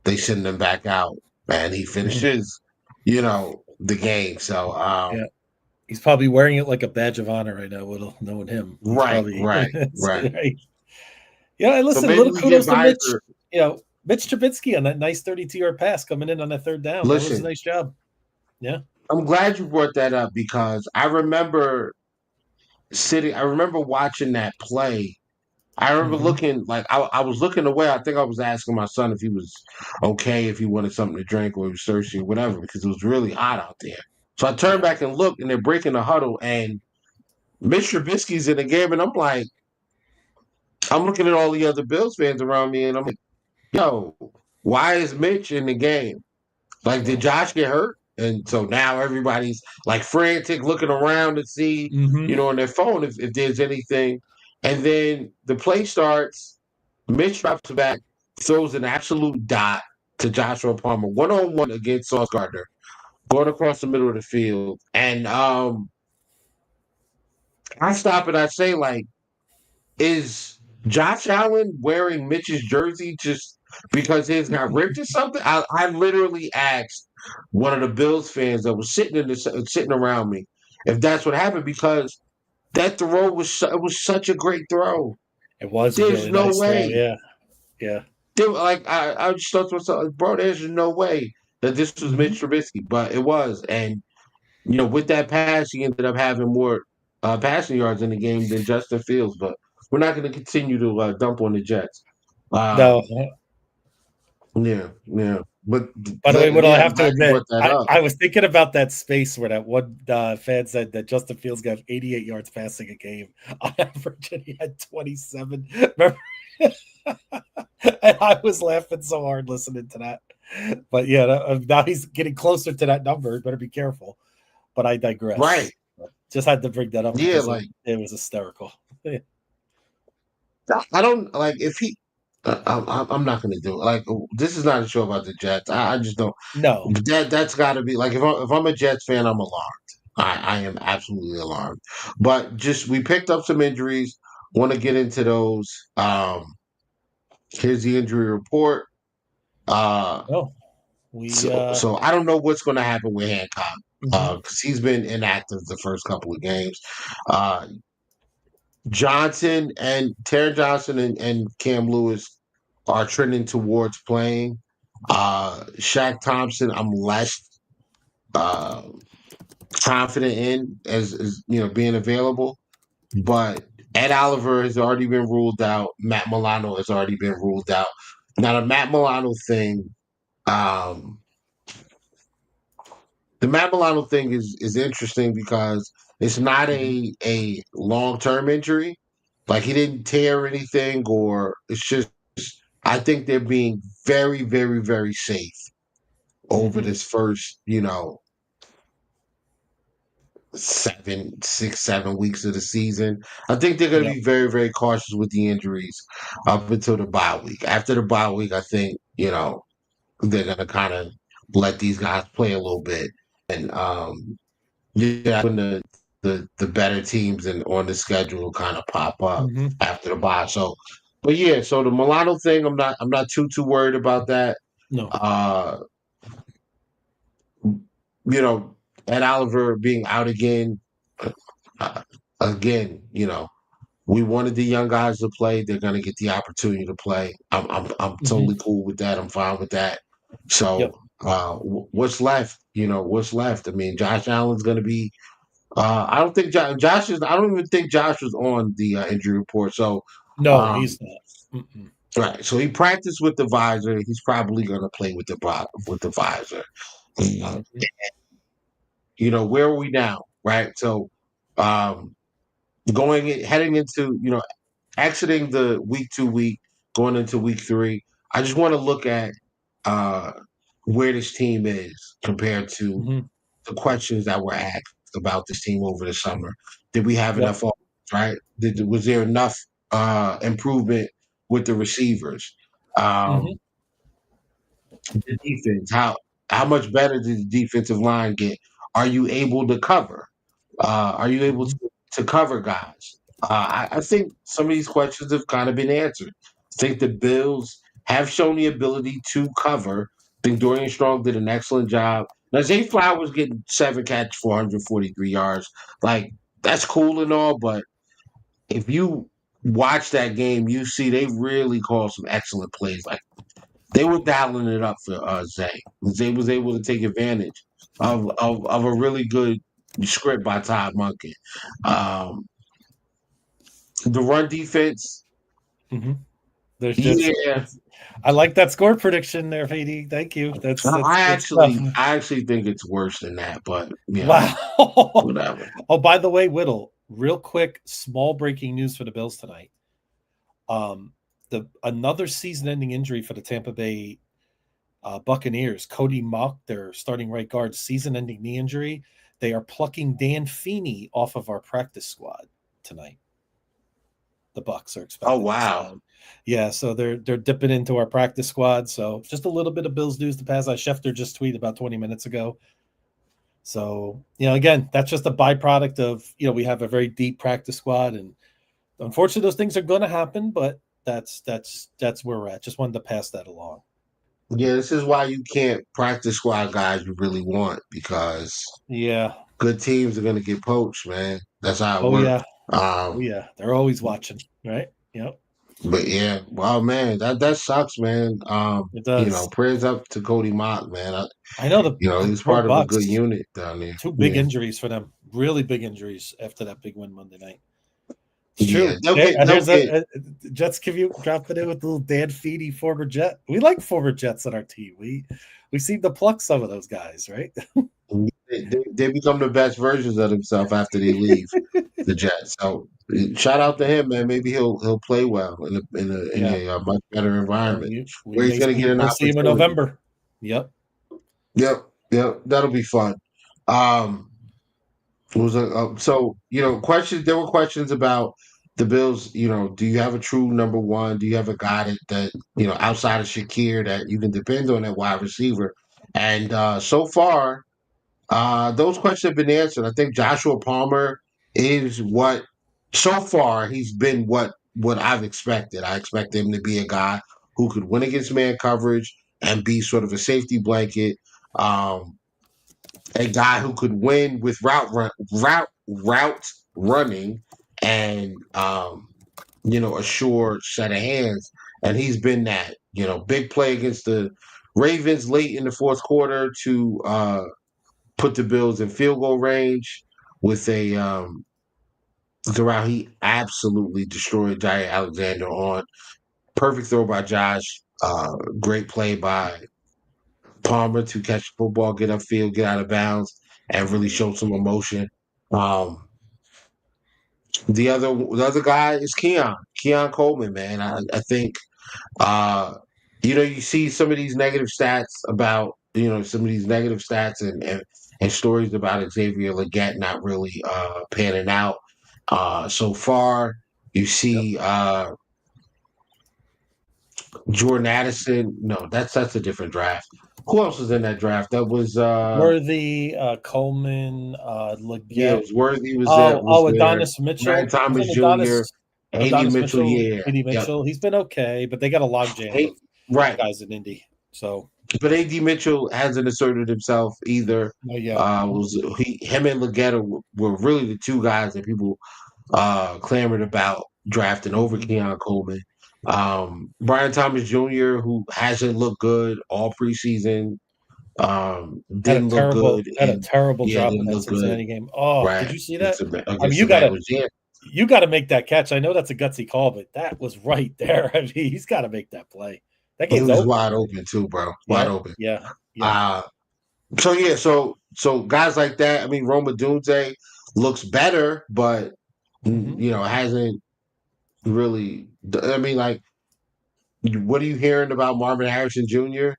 They send him back out, and he finishes, the game. So, Yeah. He's probably wearing it like a badge of honor right now, Whittle, knowing him. He's right. right. Yeah, and listen, So a little kudos to Mitch. Visor. Mitch Trubisky on that nice 32-yard pass coming in on that third down. That was a nice job. Yeah. I'm glad you brought that up because I remember watching that play. I remember looking, like, I was looking away. I think I was asking my son if he was okay, if he wanted something to drink or he was thirsty or whatever, because it was really hot out there. So I turned back and looked, and they're breaking the huddle, and Mitch Trubisky's in the game, and I'm like, I'm looking at all the other Bills fans around me, and I'm like, yo, why is Mitch in the game? Like, did Josh get hurt? And so now everybody's like frantic, looking around to see, on their phone if there's anything. And then the play starts. Mitch drops back, throws an absolute dot to Joshua Palmer, 1-on-1 against Sauce Gardner, going across the middle of the field. And I stop and I say, like, is Josh Allen wearing Mitch's jersey just because his got ripped or something? I literally asked one of the Bills fans that was sitting around me if that's what happened, because that throw was such a great throw. It was. There's really no nice way. Throw. Yeah. I just thought to myself, bro, there's no way that this was Mitch Trubisky, but it was. And with that pass, he ended up having more passing yards in the game than Justin Fields. But we're not going to continue to dump on the Jets. No. Yeah. But by the way, what I have to admit, I was thinking about that space where that one fan said that Justin Fields got 88 yards passing a game on average, and he had 27. Remember? And I was laughing so hard listening to that. But yeah, now he's getting closer to that number. Better be careful. But I digress. Right. Just had to bring that up. Yeah, it was hysterical. I don't like if he. I'm not going to do it. Like, this is not a show about the Jets. I just don't. No. That's got to be like if I'm a Jets fan, I'm alarmed. I am absolutely alarmed. But we picked up some injuries. Want to get into those. Here's the injury report. So I don't know what's going to happen with Hancock because he's been inactive the first couple of games. Taron Johnson and Cam Lewis are trending towards playing. Shaq Thompson, I'm less confident in as being available, but Ed Oliver has already been ruled out. Matt Milano has already been ruled out. Now the Matt Milano thing, is interesting because it's not a long-term injury. Like, he didn't tear anything, or it's just, I think they're being very, very, very safe over this first, 7 weeks of the season. I think they're going to be very, very cautious with the injuries up until the bye week. After the bye week, I think, they're going to kind of let these guys play a little bit. And, when the better teams on the schedule kind of pop up after the bye. So But yeah, so the Milano thing, I'm not too worried about that. No. Uh, Ed Oliver being out again, uh, again, we wanted the young guys to play. They're going to get the opportunity to play. I'm totally cool with that. I'm fine with that. Yep. So, what's left? What's left? I mean, Josh Allen's going to be. I don't think Josh is. I don't even think Josh was on the injury report. So, No, um, he's not. Mm-mm. right. So he practiced with the visor. He's probably going to play with the visor. Uh, Mhm. where are we now? Right. So, um, heading into exiting the week 2 week, going into week 3, I just want to look at uh, where this team is compared to Mhm. the questions that were asked about this team over the summer. Did we have Yep. enough offense, right? Was there enough improvement with the receivers? Mhm. Um, the defense, how much better did the defensive line get? Are you able to cover? Are you able Mhm. to cover guys? I think some of these questions have kind of been answered. I think the Bills have shown the ability to cover. I think Dorian Strong did an excellent job. Now, Zay Flowers getting 7 catches for 143 yards. Like, that's cool and all, but if you watch that game, you see they really called some excellent plays. Like, they were dialing it up for Zay. Zay was able to take advantage of a really good script by Todd Monken. Um, the run defense, Mhm. There's just yeah. I like that score prediction there, PD. Thank you. That's I good stuff. actually, I actually think it's worse than that, but Wow. whatever. Oh, by the way, Whittle, real quick, small breaking news for the Bills tonight. The another season-ending injury for the Tampa Bay Buccaneers. Cody Mock, their starting right guard, season-ending knee injury. They are plucking Dan Feeney off of our practice squad tonight. The Bucs are Oh expected. wow, So, yeah, so they're dipping into our practice squad. So just a little bit of Bills news to pass. Schefter just tweeted about 20 minutes ago. So, again, that's just a byproduct of, we have a very deep practice squad, and unfortunately those things are going to happen, but that's where we're at. Just wanted to pass that along. yeah. This is why you can't practice squad guys you really want because Yeah. good teams are going to get poached, man. That's how it Oh works. yeah. Oh yeah. They're always watching, right? Yep. But yeah, wow, man, that sucks, man. It does. Prayers up to Cody Mock, man. I know the He's poor part of a good Bucks. unit down there. Two big Yeah, injuries for them. Really big injuries after that big win Monday night. It's yeah. true. They'll Hey, get, and they'll here's get. a Jets give you dropping in with a little Dan Feeney, former Jet. We like former Jets on our team. We seem to pluck some of those guys, right? They become the best versions of themselves after they leave the Jets. So shout out to him, man. Maybe he'll play well in Yeah. a much better environment We where he's may going to get see an we'll see him in opportunity. November. Yep. Yep, yep. That'll be fun. Um, It was so questions. There were questions about the Bills. Do you have a true number one? Do you have a guy that outside of Shakir that you can depend on at wide receiver? And so far, those questions have been answered. I think Joshua Palmer is what. So far, he's been what I've expected. I expect him to be a guy who could win against man coverage and be sort of a safety blanket. Um, a guy who could win with route running and a sure set of hands. And he's been that. Big play against the Ravens late in the fourth quarter to put the Bills in field goal range with a route he absolutely destroyed Jair Alexander on. Perfect throw by Josh. Great play by Palmer to catch the football, get upfield, get out of bounds, and really show some emotion. Um, the other guy is Keon Coleman, man. I think you see some of these negative stats about some of these negative stats and stories about Xavier Legette not really panning out so far. You Yep. see Jordan Addison. No, that's a different draft. Who else was in that draft? That was Worthy, Coleman, yeah, it Leggett. was Worthy was there. Oh, Was there? Adonis Ryan Mitchell. Thomas Wasn't Jr. Adonis? AD Adonis Mitchell, Mitchell, yeah, AD yep. Mitchell, he's been okay, but they got a logjam A- of right. guys in Indy. So, But AD Mitchell hasn't asserted himself either. no, yeah. Was him and Legetta were really the two guys that people clamored about drafting over Keon Coleman. Brian Thomas Jr., who hasn't looked good all preseason, didn't look good, Had a and terrible yeah, drop in didn't that look good. Cincinnati game. Oh, did Right you see that? I mean, against the Bengals. Yeah, you gotta make that catch. I know that's a gutsy call, but that was right there. I mean, he's got to make that play. That he game's was over. wide open too, bro. Wide Yeah, open. yeah, yeah. Uh, so yeah, so guys like that. I mean, Roma Dunze looks better, but Hmm. hasn't really. I mean, like, what are you hearing about Marvin Harrison Jr.?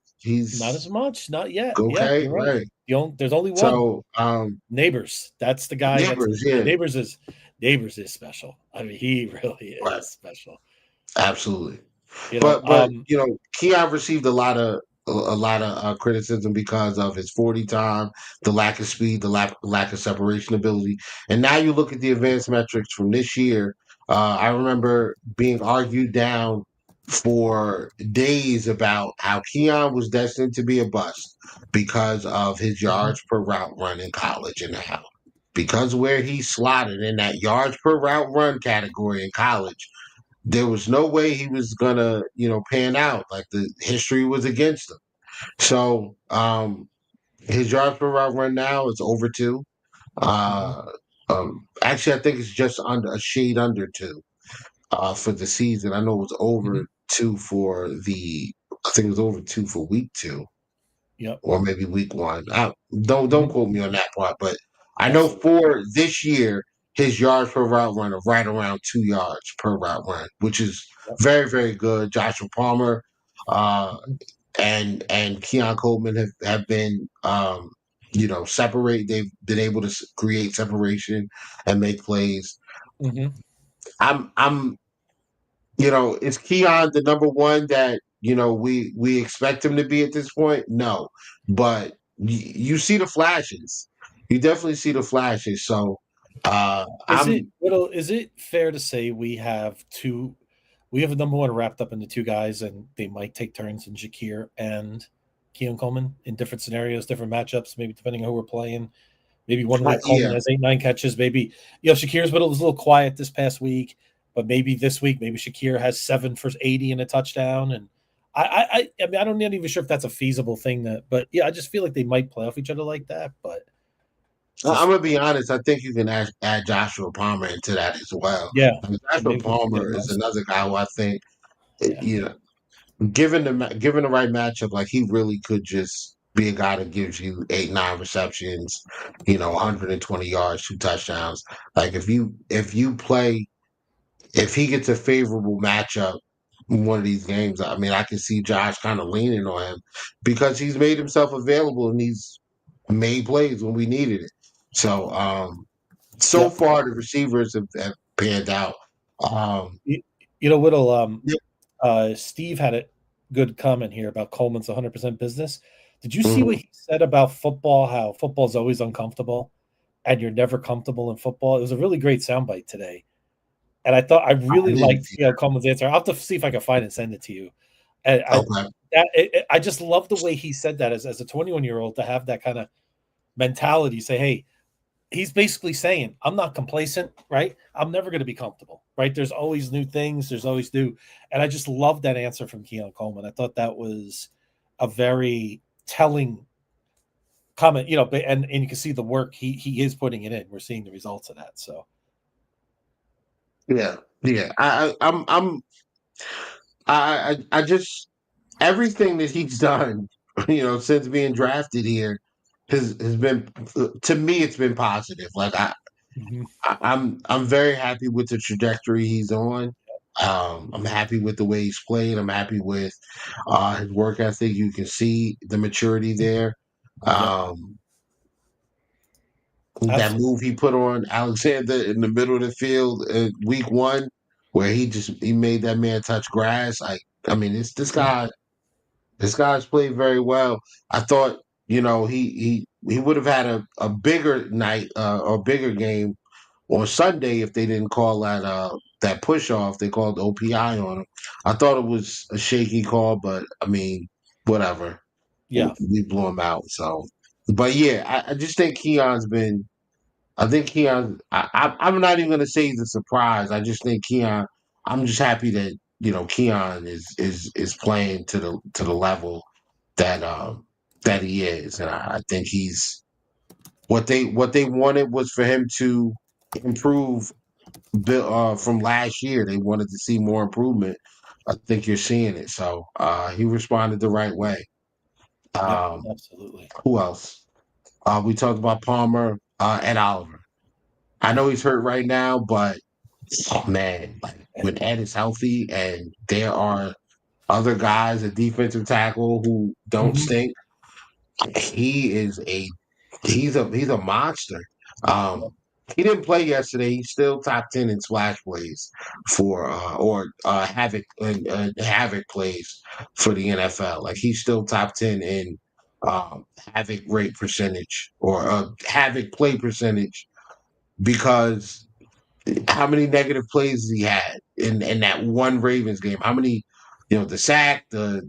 Not as He's much, not yet. Yeah, okay, you're right. right? There's only one. So, Neighbors. That's the guy. Neighbors, yeah, Neighbors is special. I mean, he really right, is special. absolutely. You know, But Keon received a lot of criticism because of his 40 time, the lack of speed, the lack of separation ability. And now you look at the advanced metrics from this year. I remember being argued down for days about how Keon was destined to be a bust because of his mhm, yards per route run in college, and how because where he slotted in that yards per route run category in college, there was no way he was gonna, pan out. Like, the history was against him. So, his yards per route run now is over two. mhm, Uh, actually, I think it's just under a shade under two for the season. I know it was mhm. over two for the. I think it was over two for week two, Yep. or maybe week one. Don't Mhm. quote me on that part, but I know Absolutely. for this year, his yards per route run are right around 2 yards per route run, which is Yep. very, very good. Joshua Palmer uh, Mhm, and Keon Coleman have been separate. They've been able to create separation and make plays. mhm. I'm is Keon the number one that we expect him to be at this point? No, but you see the flashes. You definitely see the flashes. So I'm Is it fair to say we have a number one wrapped up into two guys, and they might take turns in Shakir and Keon Coleman in different scenarios, different matchups, maybe depending on who we're playing. Maybe one week Coleman yeah. has 8, 9 catches. Maybe Shakir's was a little quiet this past week, but maybe this week, maybe Shakir has 7 for 80 and a touchdown. And I mean, I'm not even sure if that's a feasible thing. But yeah, I just feel like they might play off each other like that. But I'm just gonna be honest. I think you can add Joshua Palmer into that as well. yeah, I mean, and Joshua maybe we can get Palmer him is rested. another guy who I think, Yeah. you know, given the right matchup, like, he really could just be a guy that gives you 8, 9 receptions, 120 yards, 2 touchdowns. Like, if he gets a favorable matchup in one of these games, I mean, I can see Josh kind of leaning on him because he's made himself available and he's made plays when we needed it. So, so Yep. far the receivers have panned out. Um, You, Whittle, yeah, Steve had a good comment here about Coleman's 100% business. Did you see what mhm. he said about football? How football is always uncomfortable, and you're never comfortable in football. It was a really great soundbite today, and I thought I I really didn't liked see Coleman's answer. I'll have to see if I can find it and send it to you. And that. Okay. I just love the way he said that as a 21-year-old to have that kind of mentality. Say, hey, he's basically saying, I'm not complacent, right? I'm never going to be comfortable, right? There's always new things. There's always new. And I just love that answer from Keon Coleman. I thought that was a very telling comment, and you can see the work he is putting it in. We're seeing the results of that. So, Yeah, yeah. I just everything that he's done, since being drafted here has been, to me, it's been positive. Like, mhm, I'm very happy with the trajectory he's on. I'm happy with the way he's played. I'm happy with his work ethic. You can see the maturity there. yep, Um, that absolutely. move he put on Alexander in the middle of the field week one, where he made that man touch grass. I mean, this Mhm, guy, this guy's played very well. I thought, he would have had a bigger night or bigger game on Sunday if they didn't call that that push off. They called OPI on him. I thought it was a shaky call, but I mean, whatever. Yeah. We blew him out. So, but yeah, I just think Keon's been. I think Keon. I'm not even gonna say he's a surprise. I just think Keon. I'm just happy that Keon is playing to the level that that he is, and I think he's what they wanted was for him to improve from last year. They wanted to see more improvement. I think you're seeing it. So he responded the right way. Yep. Um, Absolutely. who else? We talked about Palmer and Oliver. I know he's hurt right now, but man, like when Ed is healthy and there are other guys at defensive tackle who don't Mhm. stink, he is a he's a monster. Um, he didn't play yesterday. He's still top 10 in splash plays for or havoc havoc plays for the NFL. Like he's still top 10 in havoc rate percentage or havoc play percentage because how many negative plays he had in that one Ravens game? How many, the sack, the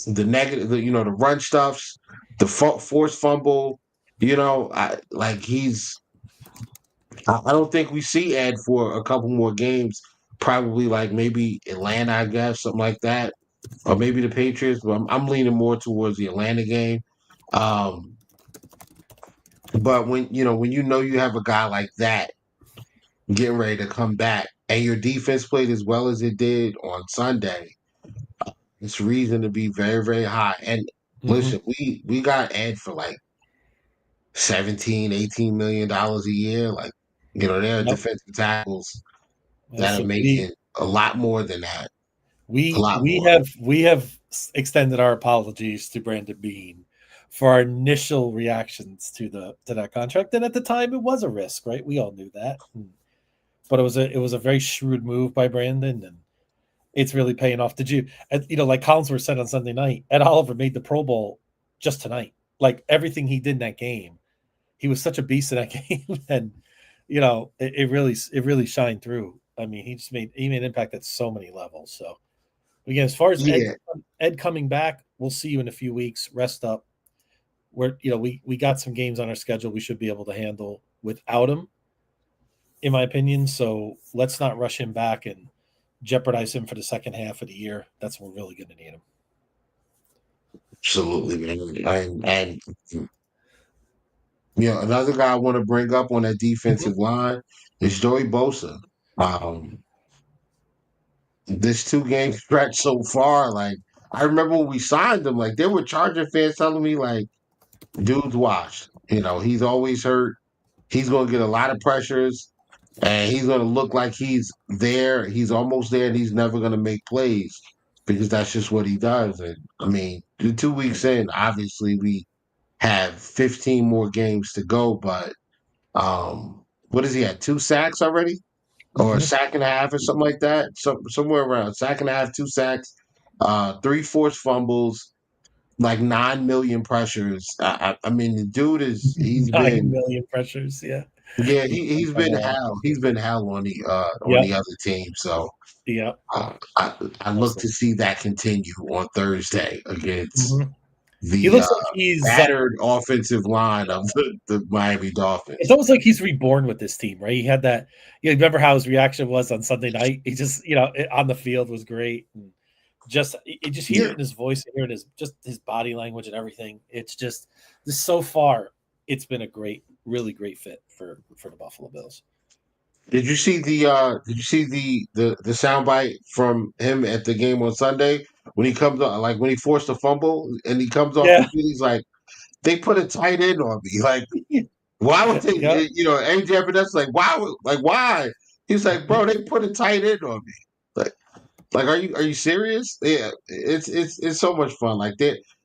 negative, the run stuffs, the forced fumble. Like he's. I don't think we see Ed for a couple more games. Probably like maybe Atlanta, I guess, something like that, or maybe the Patriots. But I'm leaning more towards the Atlanta game. Um, but when you have a guy like that getting ready to come back, and your defense played as well as it did on Sunday, it's reason to be very, very high. And Mhm. listen, we got Ed for like 17, $18 million a year. Like, there are Yep. defensive tackles that are Listen, making a lot more than that. A we lot we more. have we have extended our apologies to Brandon Bean for our initial reactions to that contract. And at the time, it was a risk, right? We all knew that, but it was a very shrewd move by Brandon, and it's really paying off. Did you, like Collinsworth said on Sunday night, Ed Oliver made the Pro Bowl just tonight. Like everything he did in that game, he was such a beast in that game, and it really shined through. I mean, he made an impact at so many levels. So again, as far as Yeah, Ed coming back, we'll see you in a few weeks. Rest up. We got some games on our schedule we should be able to handle without him, in my opinion. So let's not rush him back and jeopardize him for the second half of the year. That's when we're really going to need him. absolutely, man. And another guy I want to bring up on that Mhm. defensive line is Joey Bosa. Um, this 2 game stretch so far, like I remember when we signed him, like there were Charger fans telling me like, dude's washed. He's always hurt. He's gonna get a lot of pressures and he's gonna look like he's there. He's almost there and he's never gonna make plays because that's just what he does. And I mean, the 2 weeks in, obviously we have 15 more games to go, but what is he at? 2 sacks already? Or a Mhm. sack and a half or something like that. Somewhere around sack and a half, 2 sacks, 3 forced fumbles, like 9 million pressures. I mean, the dude he's 9 been million pressures. Yeah. yeah, He's he's done been well. hell. He's been hell on Yep. the other team. So Yep. I look to Listen. see that continue on Thursday against Mhm. He the looks like he's. battered offensive line of the Miami It's Dolphins. almost like he's reborn with this team, right? He had that. Remember how his reaction was on Sunday night? He just, on the field was great, and just hear it Yeah, in his voice, hear it in his body language and everything. It's just so far, it's been a really great fit for the Buffalo Bills. Did you see the soundbite from him at the game on Sunday when he comes on, like when he forced a fumble and he comes off Yeah. his feet, he's like, they put a tight end on me. Like, why would they Yep. AJ Epinep's like, why? He's like, bro, they put a tight end on me. Like are you serious? Yeah, it's so much fun. Like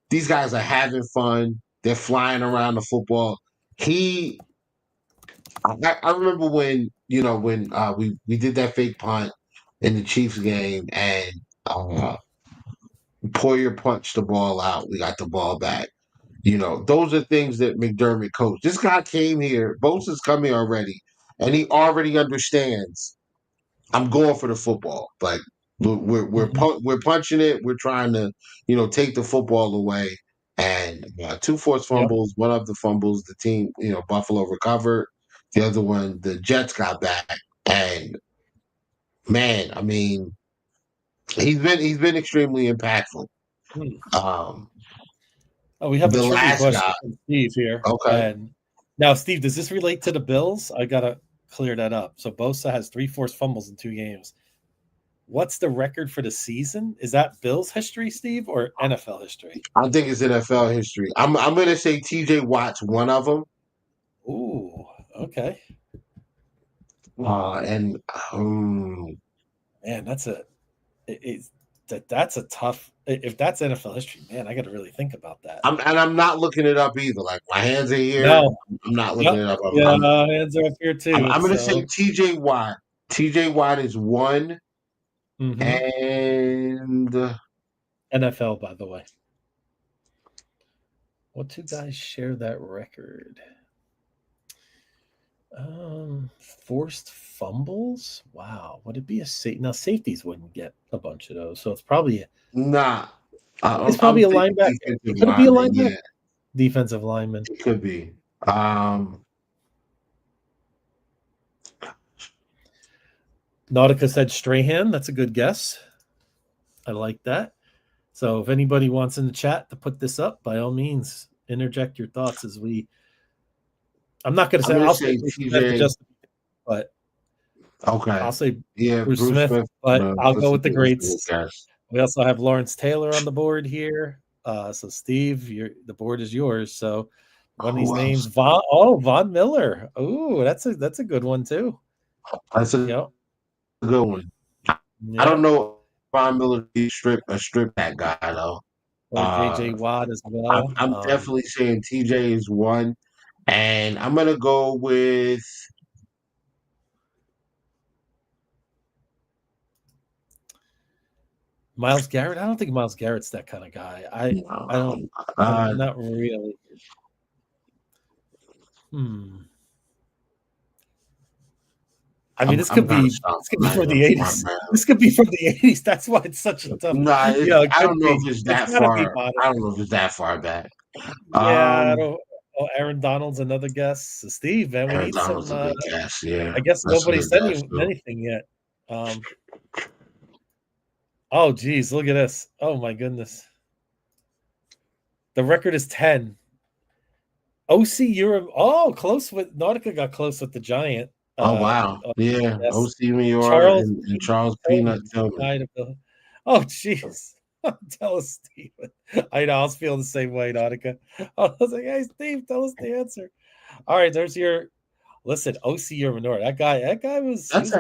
these guys are having fun. They're flying around the football. He I remember when we did that fake punt in the Chiefs game and Poyer punched the ball out. We got the ball back. Those are things that McDermott coached. This guy came here. Bosa's come here already. and he already understands. I'm going for the football. Like we're punching it. We're trying to take the football away. And 2 forced Yep. fumbles. One of the fumbles, the team Buffalo recovered. The other one, the Jets got back. And man, I mean, he's been extremely impactful. Hmm. Um, Oh, we have a the trivia last question guy. from Steve here. Okay. And now, Steve, does this relate to the Bills? I gotta clear that up. So Bosa has 3 forced fumbles in 2 games. What's the record for the season? Is that Bills history, Steve, or NFL history? I think it's NFL history. I'm gonna say T.J. Watt's one of them. Ooh, okay. And Man, that's that's a tough. If that's NFL history, man, I got to really think about that. I'm not looking it up either. Like my hands are here. No, I'm not looking yep, it up. yeah, hands are up here too. I'm gonna say So, T.J. Watt. T.J. Watt is one, and NFL, by the way. What 2 guys share that record? Forced fumbles. Wow, would it be a safety? Now safeties wouldn't get a bunch of those, so it's probably nah. it's probably a thinking linebacker. defensive Could it be a lineman. linebacker? Yeah, Defensive lineman. it could be. Nautica said Strahan. That's a good guess. I like that. So if anybody wants in the chat to put this up, by all means, interject your thoughts as we. I'm not going to say. I'll say Bruce Smith, but Okay. I'll say Bruce Smith, but I'll go with the greats. Guys. We also have Lawrence Taylor on the board here. So Steve, the board is yours. So one of these names, Von Miller. Ooh, that's a good one too. That's a good one. Yep. I don't know if Von Miller be a strip that guy though. Or JJ Watt as well. I'm definitely saying TJ is one, and I'm gonna go with. Myles Garrett. I don't think Myles Garrett's that kind of guy. I don't. Not really. I mean, this could be from the 80s. This could be from the 80s. That's why it's such a tough. I don't know if it's that far. I don't know if it's that far back. Yeah, I don't. Oh, Aaron Donald's another guess. So Steve, man, we need some. A good guess, yeah. I guess nobody sent you anything yet. Oh, geez, look at this. Oh, my goodness. The record is 10. OC Europe. Oh, close with Nautica got close with the Giant. Oh, wow. Yeah. Yes. OC Miura and Charles Peanut Tillman. Oh, jeez. Tell us, Steve. I know. I was feeling the same way, Nautica. I was like, hey, Steve, tell us the answer. All right, there's your. Listen, OC Minor. That guy was. That's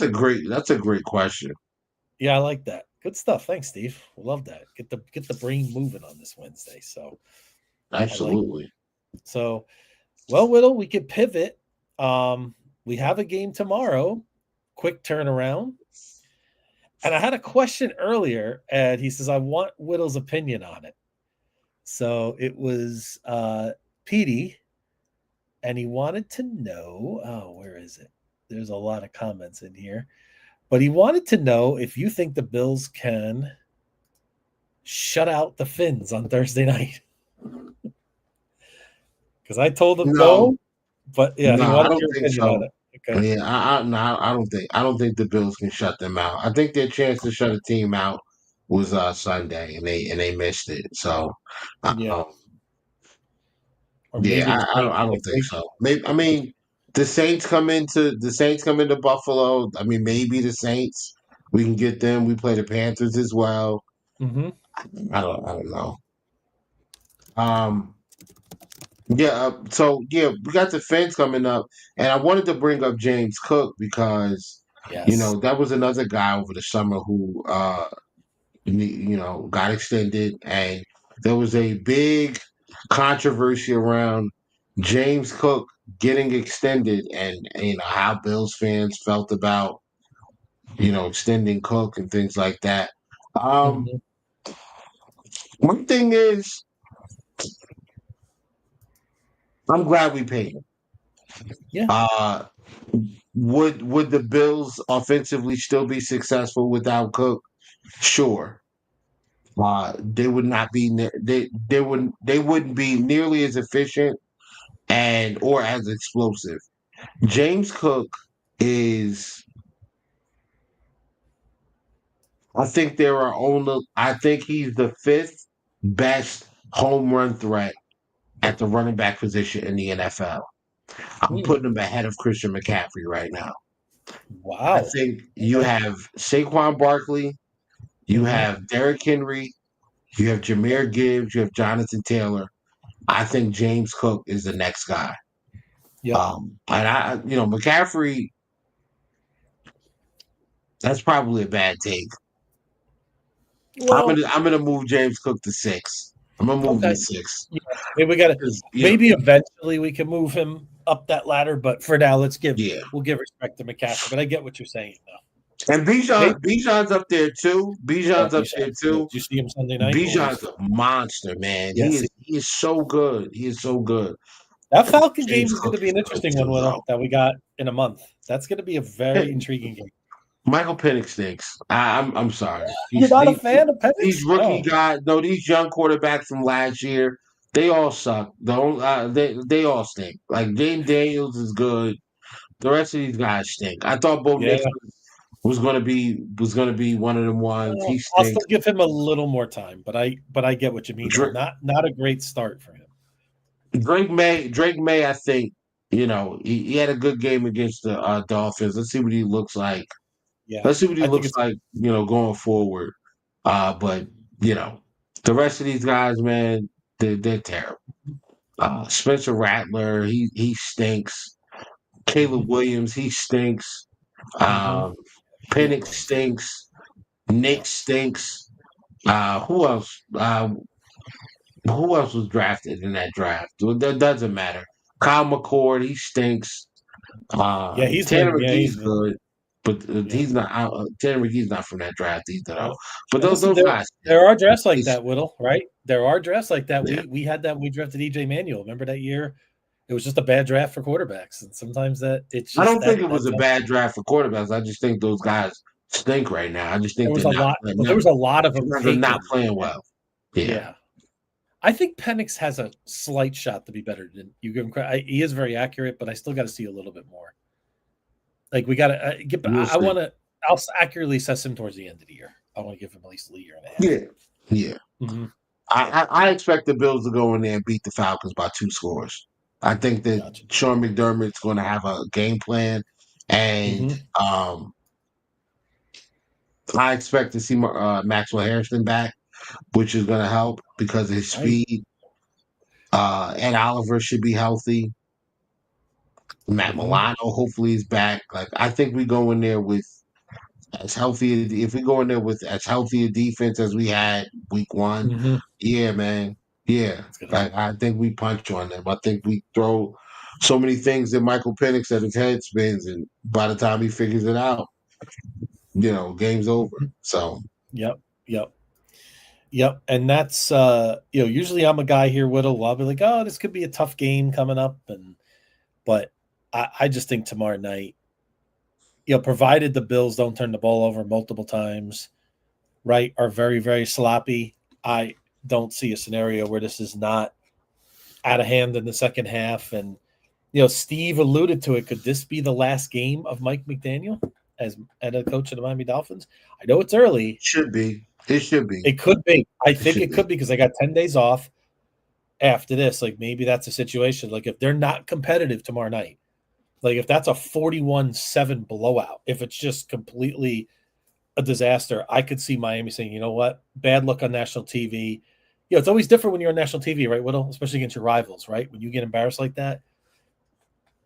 a great question. Yeah, I like that. Good stuff. Thanks, Steve. Love that. Get the brain moving on this Wednesday. So, absolutely. So, well, Whittle, we could pivot. We have a game tomorrow. Quick turnaround. And I had a question earlier, and he says, I want Whittle's opinion on it. So it was Petey, and he wanted to know, where is it? There's a lot of comments in here. But he wanted to know if you think the Bills can shut out the Finns on Thursday night. Because I told him no, but yeah, he wanted your opinion on it. Okay. Yeah, I don't think the Bills can shut them out. I think their chance to shut a team out was Sunday, and they missed it. So, I don't think so. Maybe, I mean, the Saints come into Buffalo. I mean, maybe the Saints, we can get them. We play the Panthers as well. Mm-hmm. I don't know. So we got the Finns coming up, and I wanted to bring up James Cook because that was another guy over the summer who got extended, and there was a big controversy around James Cook getting extended, and how Bills fans felt about extending Cook and things like that. One thing is, I'm glad we paid him. Yeah. Would the Bills offensively still be successful without Cook? Sure. They would not be they wouldn't be nearly as efficient and or as explosive. James Cook is I think he's the fifth best home run threat at the running back position in the NFL. I'm putting him ahead of Christian McCaffrey right now. I Wow. think you have Saquon Barkley, you Mhm. have Derrick Henry, you have Jameer Gibbs, you have Jonathan Taylor. I think James Cook is the next guy. Yep. And McCaffrey, that's probably a bad take. Well, I'm gonna move James Cook to 6. I'm gonna move him to okay. 6 Yeah. Maybe we got to. 'cause, Maybe eventually we can move him up that ladder, but for now, yeah. we'll give respect to McCaffrey. But I get what you're saying, though. And Maybe Bijan's up there too. Bijan's up there Bijan's good. too. Did you see him Sunday night? What was Bijan's a monster, man. yes? He is so good. He is so good. That Falcon game James is going to Cook be is an good interesting one, too, Will, though. that we got in a month. That's going to be a very intriguing game. Michael Penix stinks. I'm sorry. You're not a fan of These Penix? rookie Oh, guys, no, these young quarterbacks from last year, they all suck. They all stink. Like James Daniels is good. The rest of these guys stink. I thought Bo yeah. Nix was gonna be one of them ones. He I'll stinks. still give him a little more time, but I get what you mean. Though. Dra- Not a great start for him. Drake May, I think, he had a good game against the Dolphins. Let's see what he looks like. Yeah, Let's see what he I think looks it's like, going forward. But the rest of these guys, man, they're terrible. Spencer Rattler, he stinks. Caleb Williams, he stinks. mm-hmm. Yeah, Penix stinks. yeah. Nick stinks. Who else? Who else was drafted in that draft? That doesn't matter. Kyle McCord, he stinks. Yeah, he's Tanner been. Yeah, McGee's he's been. good, but Yeah. he's not. Tanner McGee's not from that draft either, Yeah. though. But And listen, those guys, there are drafts like it's, that, Whittle. Right? There are drafts like that. yeah. We had that. When we drafted EJ Manuel. Remember that year? It was just a bad draft for quarterbacks, and sometimes it's I just don't think that. it was a bad draft for quarterbacks. I just think those guys stink right now. I just There think was a lot. Well, there was a lot of them they're not taken. playing well. Yeah. Yeah. I think Penix has a slight shot to be better than you give him credit. He is very accurate, but I still got to see a little bit more. Like we got to get. We'll I want see. to. I'll accurately assess him towards the end of the year. I want to give him at least a year and a half. Yeah. Mm-hmm. I expect the Bills to go in there and beat the Falcons by 2 scores. I think that Gotcha. Sean McDermott's going to have a game plan, and I expect to see Maxwell Harrison back, which is going to help because of his speed. Ed Oliver should be healthy. Matt Milano hopefully is back. Like I think we go in there with as healthy. If we go in there with as healthy a defense as we had week 1, yeah, man, yeah. Like I think we punch on them. I think we throw so many things at Michael Penix that his head spins, and by the time he figures it out, game's over. So, Yep. And that's usually I'm a guy here, Whittle. I'll be like, oh, this could be a tough game coming up, but I just think tomorrow night, provided the Bills don't turn the ball over multiple times, right, are very, very sloppy. I don't see a scenario where this is not out of hand in the second half. And, Steve alluded to it. Could this be the last game of Mike McDaniel as head coach of the Miami Dolphins? I know it's early. It should be. It could be. I think it could be because I got 10 days off after this. Like maybe that's a situation. Like if they're not competitive tomorrow night, like if that's a 41-7 blowout, if it's just completely a disaster, I could see Miami saying, you know what, bad luck on national TV. It's always different when you're on national TV, right, Whittle? Especially against your rivals, right? When you get embarrassed like that,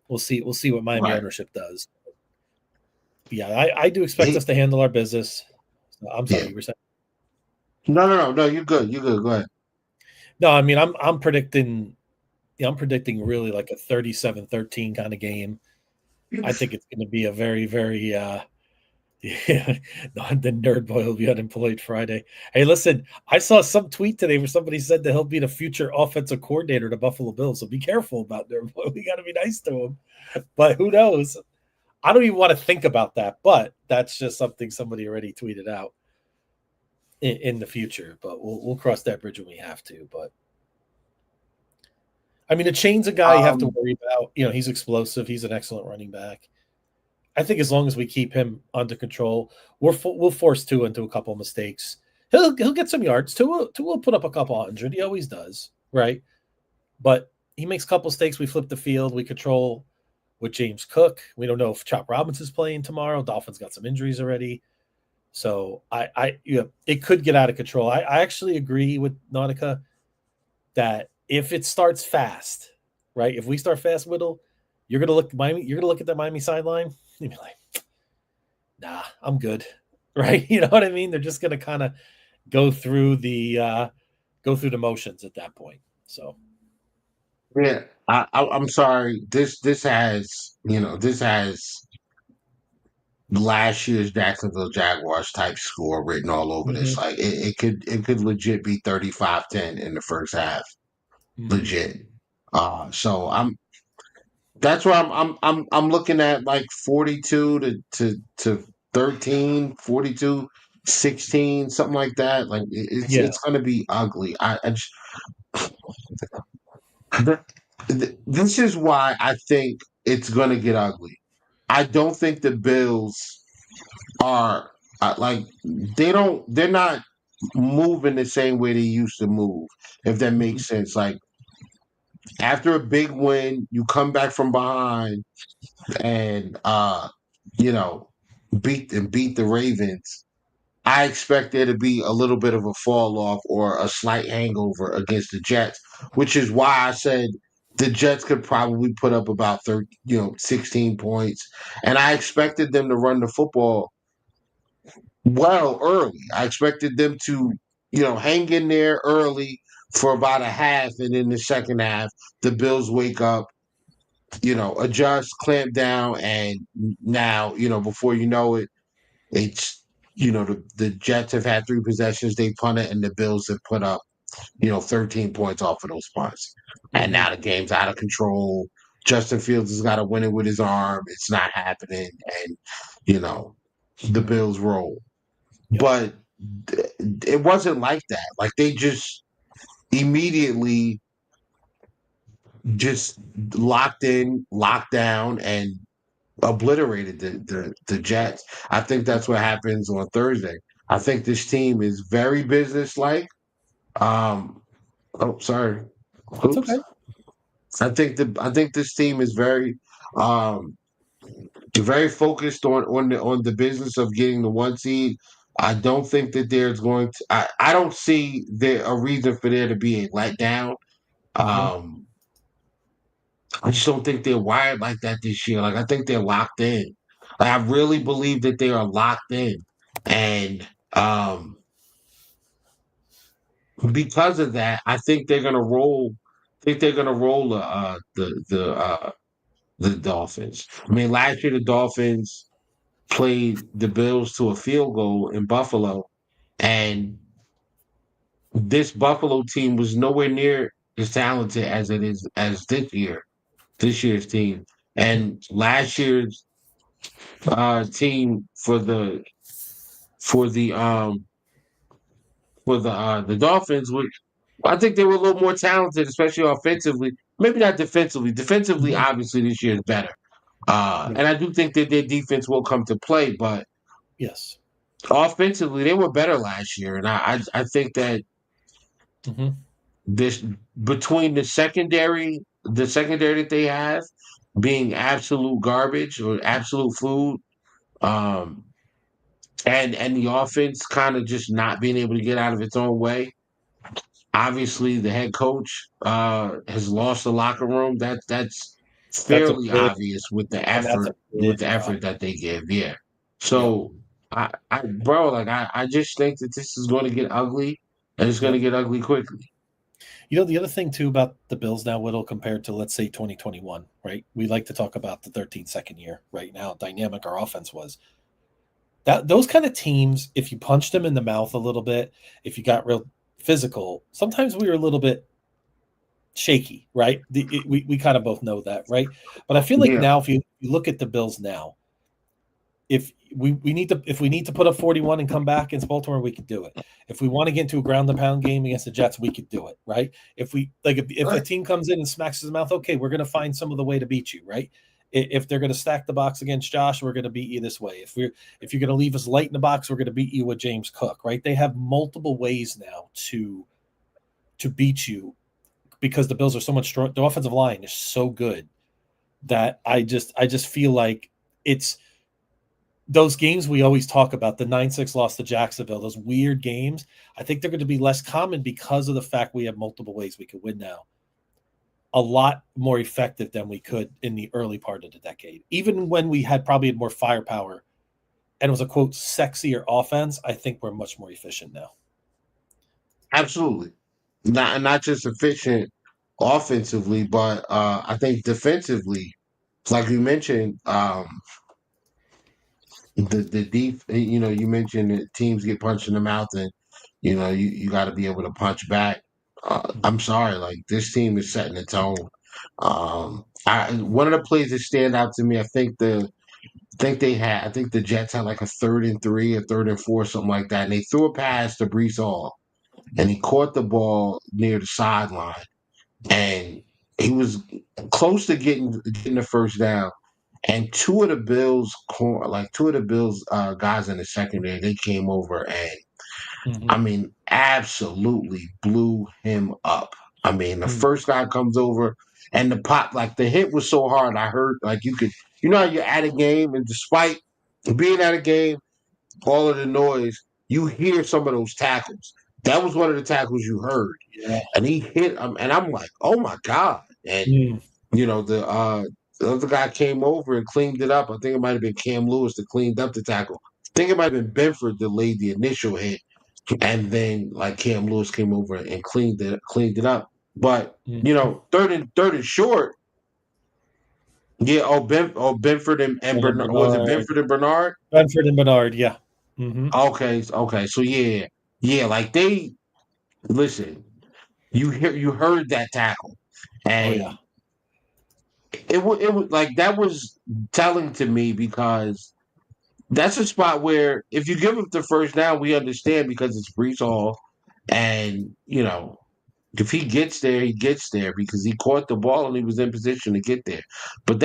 we'll see what Miami ownership does. Yeah, I do expect us to handle our business. I'm sorry, you were saying. No. You're good. Go ahead. No, I mean I'm predicting. I'm predicting really like a 37-13 kind of game. I think it's going to be a very, very. The nerd boy will be unemployed Friday. Hey, listen, I saw some tweet today where somebody said that he'll be the future offensive coordinator to Buffalo Bills. So be careful about nerd boy. We got to be nice to him. But who knows? I don't even want to think about that, but that's just something somebody already tweeted out in the future. But we'll cross that bridge when we have to. But I mean, the Chain's a guy you have to worry about. You know, he's explosive. He's an excellent running back. I think as long as we keep him under control, we'll force Tua into a couple of mistakes. He'll get some yards. Tua will put up a couple hundred. He always does, right? But he makes a couple mistakes. We flip the field. We control with James Cook. We don't know if Chop Robinson's playing tomorrow. Dolphins got some injuries already. So it could get out of control. I actually agree with Nautica that if it starts fast, right? If we start fast, Whittle, you're gonna look at that Miami sideline and be like, nah, I'm good. Right? You know what I mean? They're just gonna kind of go through the motions at that point. So Yeah, I'm sorry. This has last year's Jacksonville Jaguars type score written all over this. Like it could legit be 35-10 in the first half. Legit. So that's why I'm looking at like 42 to 13, 42-16, something like that. Like it's going to be ugly. This is why I think it's going to get ugly. I don't think the Bills are like they're not moving the same way they used to move, if that makes sense. Like after a big win, you come back from behind and you know, beat the Ravens. I expect there to be a little bit of a fall off or a slight hangover against the Jets, which is why I said the Jets could probably put up about 16 points. And I expected them to run the football well early. I expected them to, hang in there early for about a half, and in the second half, the Bills wake up, adjust, clamp down, and now, before you know it, it's the Jets have had three possessions, they punted, and the Bills have put up 13 points off of those punts, and now the game's out of control. Justin Fields has got to win it with his arm. It's not happening, and the Bills roll. Yep. But it wasn't like that. Like they just immediately just locked in, locked down, and obliterated the Jets. I think that's what happens on Thursday. I think this team is very businesslike. Sorry. Oops. It's okay. I think this team is very very focused on the business of getting the 1 seed. I don't think that there's going to I don't see there a reason for there to be a letdown. I just don't think they're wired like that this year. Like I think they're locked in. Like I really believe that they are locked in, and because of that, I think they're gonna roll. I think they're gonna roll the Dolphins. I mean, last year the Dolphins played the Bills to a field goal in Buffalo, and this Buffalo team was nowhere near as talented as it is as this year's team. And last year's team for the Dolphins, I think they were a little more talented, especially offensively. Maybe not defensively. Defensively, obviously, this year is better. And I do think that their defense will come to play, but yes, offensively, they were better last year. And I think that this between the secondary that they have being absolute garbage or absolute food, and the offense kind of just not being able to get out of its own way. Obviously, the head coach has lost the locker room. That's fairly obvious with the effort that they give. Yeah. So I just think that this is going to get ugly, and it's going to get ugly quickly. The other thing too about the Bills now, Whittle, compared to let's say 2021, right? We like to talk about the 13-second year right now. Dynamic our offense was. That those kind of teams, if you punched them in the mouth a little bit, if you got real physical, sometimes we were a little bit shaky, right? We kind of both know that, right? But I feel like now, if you look at the Bills now, if we need to put up 41 and come back against Baltimore, we could do it. If we want to get into a ground and pound game against the Jets, we could do it, right? If a team comes in and smacks his mouth, okay, we're going to find some of the way to beat you, right? If they're going to stack the box against Josh, we're going to beat you this way. If you're going to leave us light in the box, we're going to beat you with James Cook, right? They have multiple ways now to beat you because the Bills are so much strong. The offensive line is so good that I just feel like it's those games we always talk about, the 9-6 loss to Jacksonville, those weird games. I think they're going to be less common because of the fact we have multiple ways we could win now. A lot more effective than we could in the early part of the decade. Even when we had probably more firepower and it was a, quote, sexier offense, I think we're much more efficient now. Absolutely. Not just efficient offensively, but I think defensively, like you mentioned, the deep, you mentioned that teams get punched in the mouth and, you got to be able to punch back. I'm sorry, like this team is setting the tone. One of the plays that stand out to me, I think the Jets had like a 3rd and 3, a 3rd and 4, something like that, and they threw a pass to Brees Hall, and he caught the ball near the sideline, and he was close to getting the first down. And two of the Bills guys in the secondary, they came over and I mean, absolutely blew him up. I mean, the first guy comes over and the hit was so hard. I heard like how you're at a game and despite being at a game, all of the noise, you hear some of those tackles. That was one of the tackles you heard. Yeah. And he hit him, and I'm like, oh my God. And the other guy came over and cleaned it up. I think it might have been Cam Lewis that cleaned up the tackle. I think it might have been Benford that laid the initial hit. And then like Cam Lewis came over and cleaned it up. But third and short. Yeah, Benford and Bernard. Was it Benford and Bernard? Benford and Bernard, yeah. Mm-hmm. Okay. So yeah, like they listen. You heard that tackle, and it was like that was telling to me because that's a spot where if you give up the first down, we understand because it's Brees Hall, and if he gets there, he gets there because he caught the ball and he was in position to get there. But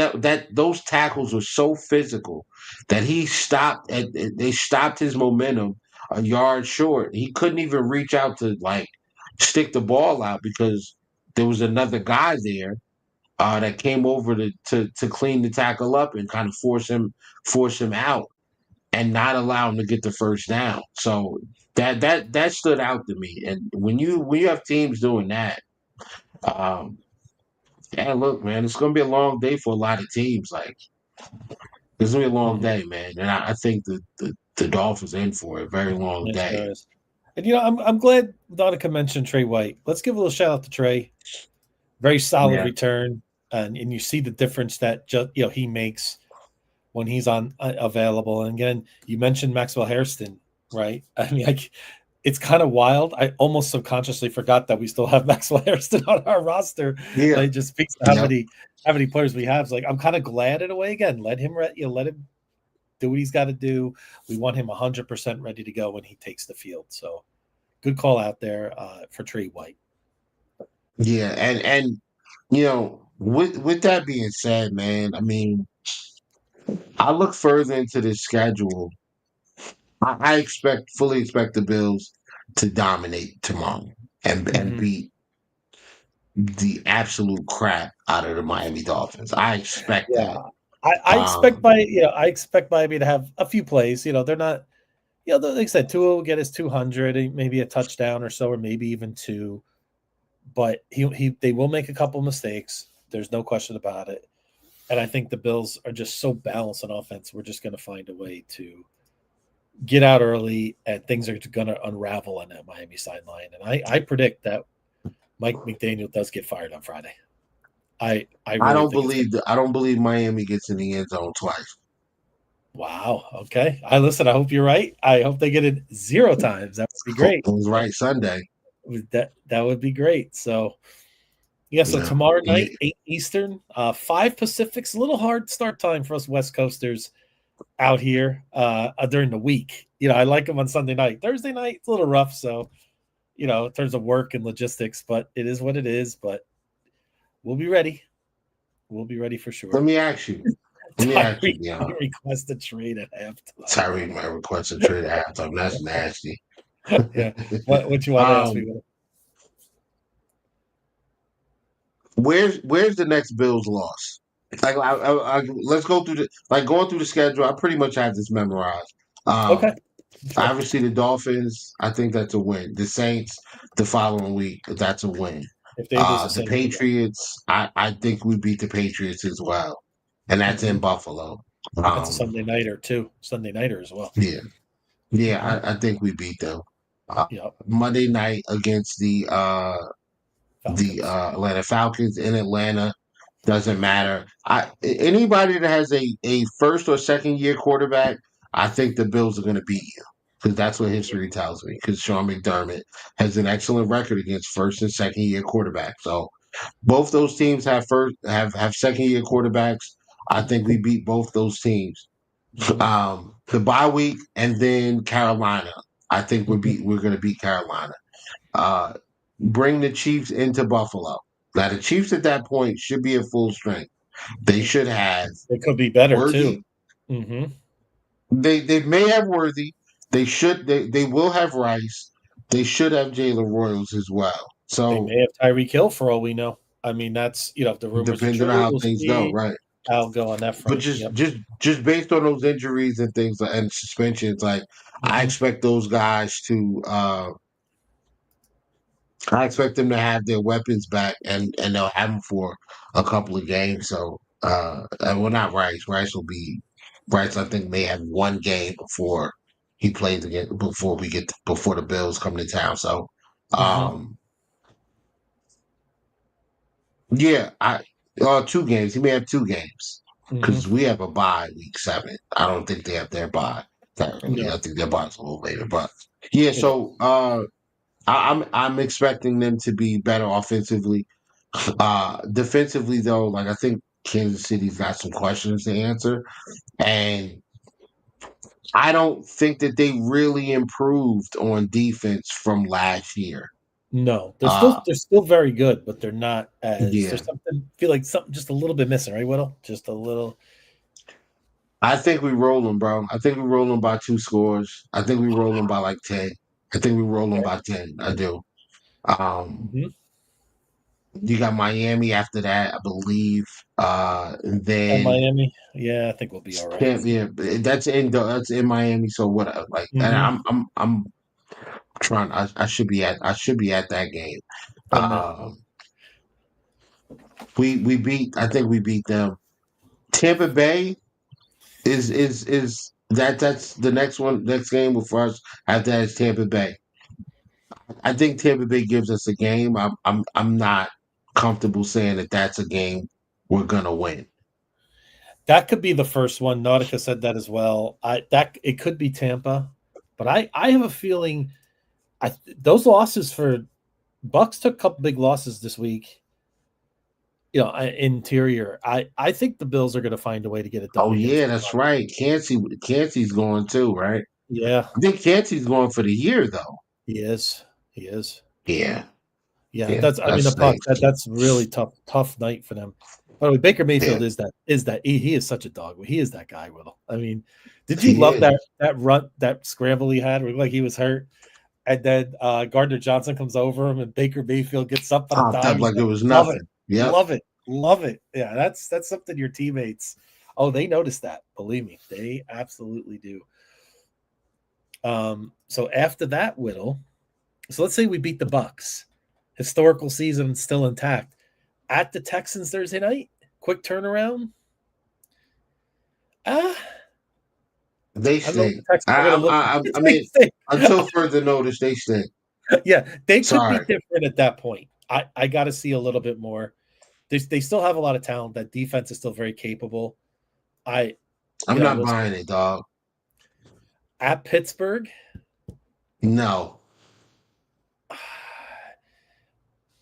those tackles were so physical that they stopped his momentum a yard short. He couldn't even reach out to like stick the ball out because there was another guy there that came over to clean the tackle up and kind of force him out and not allow him to get the first down. So that stood out to me. And when you have teams doing that, look, man, it's gonna be a long day for a lot of teams. Like it's gonna be a long day, man. And I think the Dolphins in for a very long day. And I'm glad Donica mentioned Trey White. Let's give a little shout out to Trey. Very solid return, and you see the difference that he makes when he's on available. And again, you mentioned Maxwell Hairston, right? I mean, it's kind of wild. I almost subconsciously forgot that we still have Maxwell Hairston on our roster. Yeah, it just speaks to how many players we have. It's like I'm kind of glad in a way. Again, let him do what he's got to do. We want him 100% ready to go when he takes the field. So, good call out there for Trey White. Yeah, and with that being said, man, I mean, I look further into the schedule. I fully expect the Bills to dominate tomorrow and beat the absolute crap out of the Miami Dolphins. I expect that. I expect Miami to have a few plays. They're not. Like I said, Tua will get his 200, maybe a touchdown or so, or maybe even 2. But they will make a couple mistakes. There's no question about it. And I think the Bills are just so balanced on offense. We're just going to find a way to get out early, and things are going to unravel on that Miami sideline. And I predict that Mike McDaniel does get fired on Friday. I don't believe Miami gets in the end zone twice. Wow. Okay. I hope you're right. I hope they get it 0 times. That would be great. It was right Sunday. That would be great. So tomorrow night, 8 Eastern, 5 Pacific's a little hard start time for us West Coasters. out here during the week. I like them on Sunday night. Thursday night, it's a little rough. So, in terms of work and logistics, but it is what it is. But we'll be ready. We'll be ready for sure. Let me ask you, Tyreek request a trade at halftime. Tyreek might request a trade at halftime. That's nasty. Yeah. What you want to ask me? Where's the next Bills loss? Like, let's go through going through the schedule. I pretty much have this memorized. Okay. Sure. Obviously, the Dolphins. I think that's a win. The Saints, the following week, that's a win. If they lose The Patriots, I think we beat the Patriots as well, and that's in Buffalo. That's a Sunday nighter too. Sunday nighter as well. Yeah. I think we beat them. Monday night against the Atlanta Falcons in Atlanta. Doesn't matter. Anybody that has a first or second year quarterback, I think the Bills are going to beat you because that's what history tells me. Because Sean McDermott has an excellent record against first and second year quarterbacks. So both those teams have second year quarterbacks. I think we beat both those teams. The bye week and then Carolina. I think we're going to beat Carolina. Bring the Chiefs into Buffalo. Now the Chiefs at that point should be at full strength. They should have. It could be better Worthy. Too. They may have Worthy. They should. They will have Rice. They should have Jalen Royals as well. So they may have Tyreek Hill for all we know. I mean, that's if the rumors depending are true, on how things go, right? I'll go on that front. But just based on those injuries and things and suspensions, I expect those guys to. I expect them to have their weapons back, and they'll have them for a couple of games. So, well, not Rice. Rice. I think may have one game before he plays again before the Bills come to town. So, yeah, 2 games. He may have 2 games because we have a bye week 7. I don't think they have their bye that early. No. I think their bye's a little later, but yeah. So, I'm expecting them to be better offensively. Defensively, though, I think Kansas City's got some questions to answer, and I don't think that they really improved on defense from last year. No, they're still very good, but they're not as. Yeah. There's something. Feel like something just a little bit missing, right, Whittle? Just a little. I think we roll them, bro. I think we roll them by 2 scores. I think we roll them by 10. I think we roll them by 10. I do. You got Miami after that, I believe. And then Miami, yeah, I think we'll be all right. Yeah, that's in Miami. So what? And I'm trying. I should be at that game. We beat. I think we beat them. Tampa Bay is that's the next game for us. After that is Tampa Bay. I think Tampa Bay gives us a game. I'm not comfortable saying that that's a game we're gonna win. That could be the first one. Nautica said that as well. It could be Tampa, but I have a feeling those losses for Bucks took a couple big losses this week. Interior. I think the Bills are going to find a way to get it done. Oh yeah, that's right. Cansey's going too, right? Yeah, I think Cansey's going for the year though. He is. Yeah. That's really tough night for them. By the way, Baker Mayfield is that he is such a dog. He is that guy, Whittle. I mean, did you love that run, that scramble he had? Where like he was hurt, and then Gardner Johnson comes over him, and Baker Mayfield gets up on the dime. Like it was nothing. Yeah, love it. Yeah, that's something your teammates. Oh, they notice that. Believe me, they absolutely do. So after that, Whittle. So let's say we beat the Bucks. Historical season still intact. At the Texans Thursday night, quick turnaround. They stink. I mean, until further notice, they stink. Yeah, they could be different at that point. I got to see a little bit more. They still have a lot of talent. That defense is still very capable. I'm not buying it, dog. At Pittsburgh? No.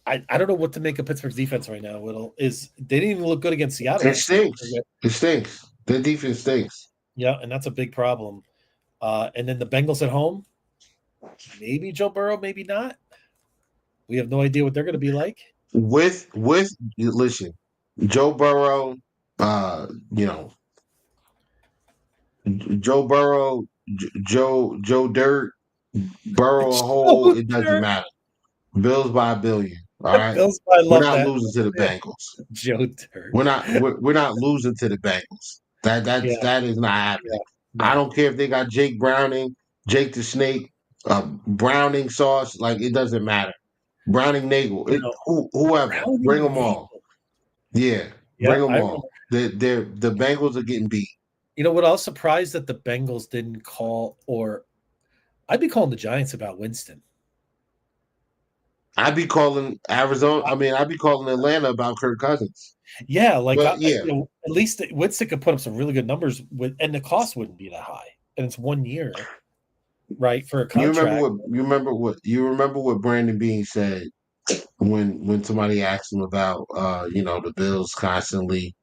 I don't know what to make of Pittsburgh's defense right now, Whittle. They didn't even look good against Seattle. It stinks. Their defense stinks. Yeah, and that's a big problem. And then the Bengals at home, maybe Joe Burrow, maybe not. We have no idea what they're going to be like. With listen, Joe Burrow, you know, Joe Burrow, Joe Dirt, Burrow a hole, Joe it doesn't Dirt. matter. Bills by a billion. All right. Bills, I We're love not that. losing to the Yeah. Bengals. Joe Dirt. We're not losing to the Bengals. Yeah, That is not happening. yeah. I No. don't care if they got Jake Browning, Jake the Snake, Browning sauce. Like it doesn't matter. Browning Nagel, You know, whoever, bring Browning them all. Nagel. Yeah, Yeah, bring them I all. remember. The Bengals are getting beat. You know what? I was surprised that the Bengals didn't call, or I'd be calling the Giants about Winston. I'd be calling Arizona. I mean, I'd be calling Atlanta about Kirk Cousins. Yeah, like But yeah, at least Winston could put up some really good numbers with, and the cost wouldn't be that high. And it's 1 year, right, for a contract. you remember what Brandon Bean said when somebody asked him about the Bills constantly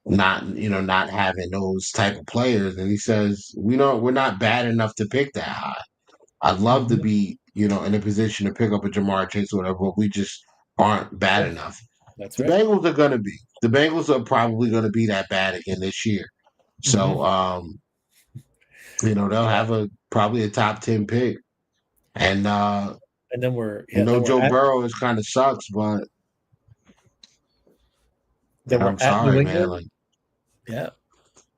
not having those type of players, and he says we're not bad enough to pick that high. I'd love to Mhm. be in a position to pick up a Jamar Chase or whatever, but we just aren't bad Yeah, enough. that's The right. Bengals are gonna be. The Bengals are probably gonna be that bad again this year. Mhm. So they'll Yeah, have probably a top 10 pick. And and then Joe Burrow is kind of sucks, but we're I'm at New sorry, man. England. Like Yeah,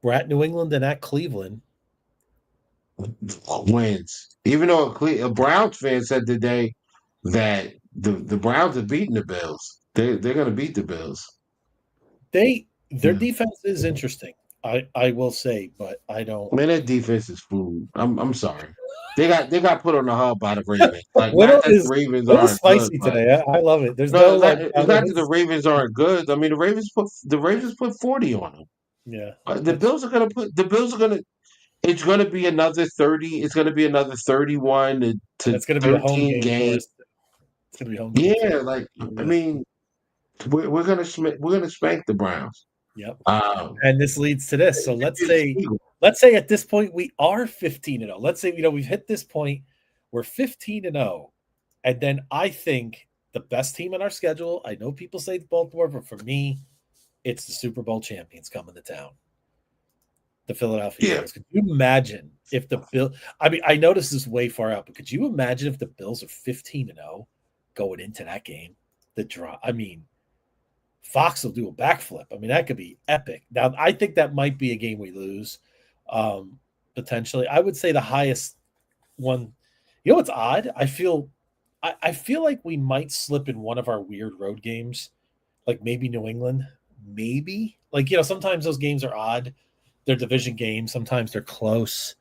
we're at New England and at Cleveland. wins. Even though a Browns fan said today that the Browns have beaten the Bills. They're gonna beat the Bills. Their Yeah. defense is interesting. I will say, but I don't. Man, that defense is food. I'm sorry. They got put on the hub by the Ravens. Like not Whittle that the is Ravens Whittle's aren't good, spicy but today. I love it. There's no, no like it's not that the his, Ravens aren't good. I mean, the Ravens put 40 on them. yeah. The Bills are gonna put the Bills are gonna. It's gonna be another 30. It's gonna be another 31 And to it's going to be a home 13 game for game. us. It's going to be a home game for Yeah, us. like I Yeah. mean, we're gonna spank the Browns. Yep. Um, And this leads to this. So it's legal. let's say at this point we are 15-0. Let's say we've hit this point. We're 15-0. And then I think the best team on our schedule, I know people say Baltimore, but for me, it's the Super Bowl champions coming to town. The Philadelphia Yeah, Eagles. Could you imagine if the Bill? I mean, I know this is way far out, but could you imagine if the Bills are 15-0 going into that game? The draw. I mean, Fox will do a backflip. I mean, that could be epic. Now, I think that might be a game we lose, potentially. I would say the highest one. You know what's odd? I feel like we might slip in one of our weird road games, like maybe New England, maybe. Like sometimes those games are odd. They're division games. Sometimes they're close,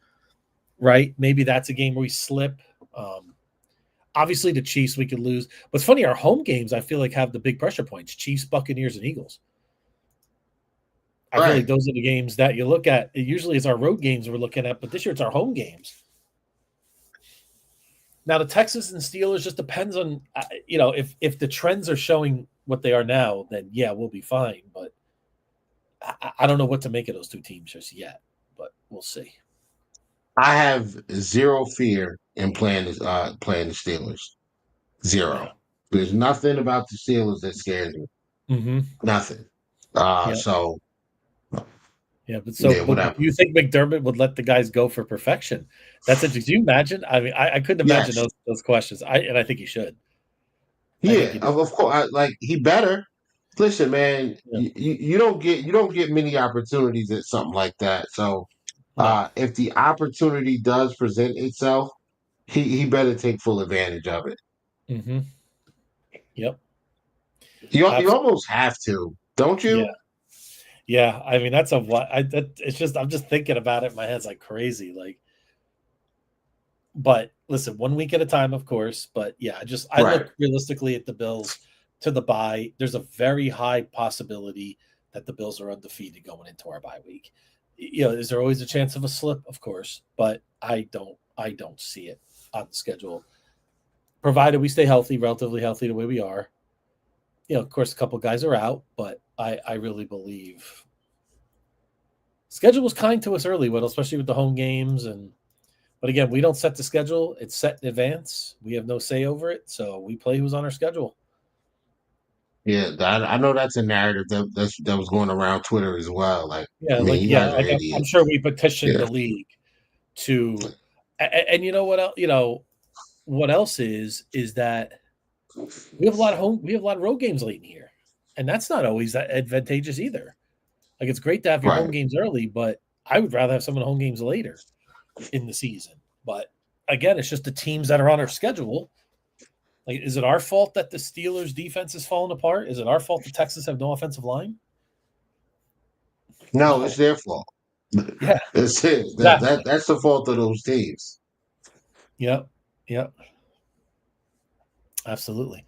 right? Maybe that's a game where we slip. Obviously, the Chiefs we could lose. But it's funny, our home games I feel like have the big pressure points: Chiefs, Buccaneers, and Eagles. I feel like right. those are the games that you look at. It usually is our road games we're looking at, but this year it's our home games. Now the Texans and Steelers just depends on if the trends are showing what they are now, then yeah, we'll be fine. But I don't know what to make of those two teams just yet, but we'll see. I have zero fear in playing the Steelers. Yeah. Zero. There's nothing about the Steelers that scares me. Mm-hmm. Nothing. Yeah. So Yeah, but yeah, but do whatever. you think McDermott would let the guys go for perfection? That's interesting. Do you imagine? I mean, I couldn't imagine Yes. those questions. I think he should. I think Yeah. he did. Of course. Like he better. Listen, man. Yeah. You don't get many opportunities at something like that. So No. if the opportunity does present itself, he better take full advantage of it. Mm-hmm. Yep. You Absolutely. almost have to, don't Yeah. you? Yeah. I mean, that's a what it's just I'm just thinking about it. My head's like crazy. Like, but listen, 1 week at a time, of course. But yeah, I Right. look realistically at the Bills to the bye. There's a very high possibility that the Bills are undefeated going into our bye week. Is there always a chance of a slip? Of course, but I don't see it on the schedule. Provided we stay healthy, relatively healthy the way we are. Of course, a couple guys are out, but I really believe schedule was kind to us early, Whittle, especially with the home games. But again, we don't set the schedule; it's set in advance. We have no say over it, so we play who's on our schedule. Yeah, I know that's a narrative that was going around Twitter as well. Like, Yeah, I mean, you guys are I'm idiots. sure we petitioned Yeah, the league to, and you know what else? What else is that we have a lot of road games late in the year, and that's not always that advantageous either. Like it's great to have your home right. games early, but I would rather have some of the home games later in the season. But again, it's just the teams that are on our schedule. Like, is it our fault that the Steelers' defense is falling apart? Is it our fault the Texans have no offensive line? No, it's No. their fault. Yeah, It's it. exactly. That's the fault of those teams. Yep. Yep. Absolutely.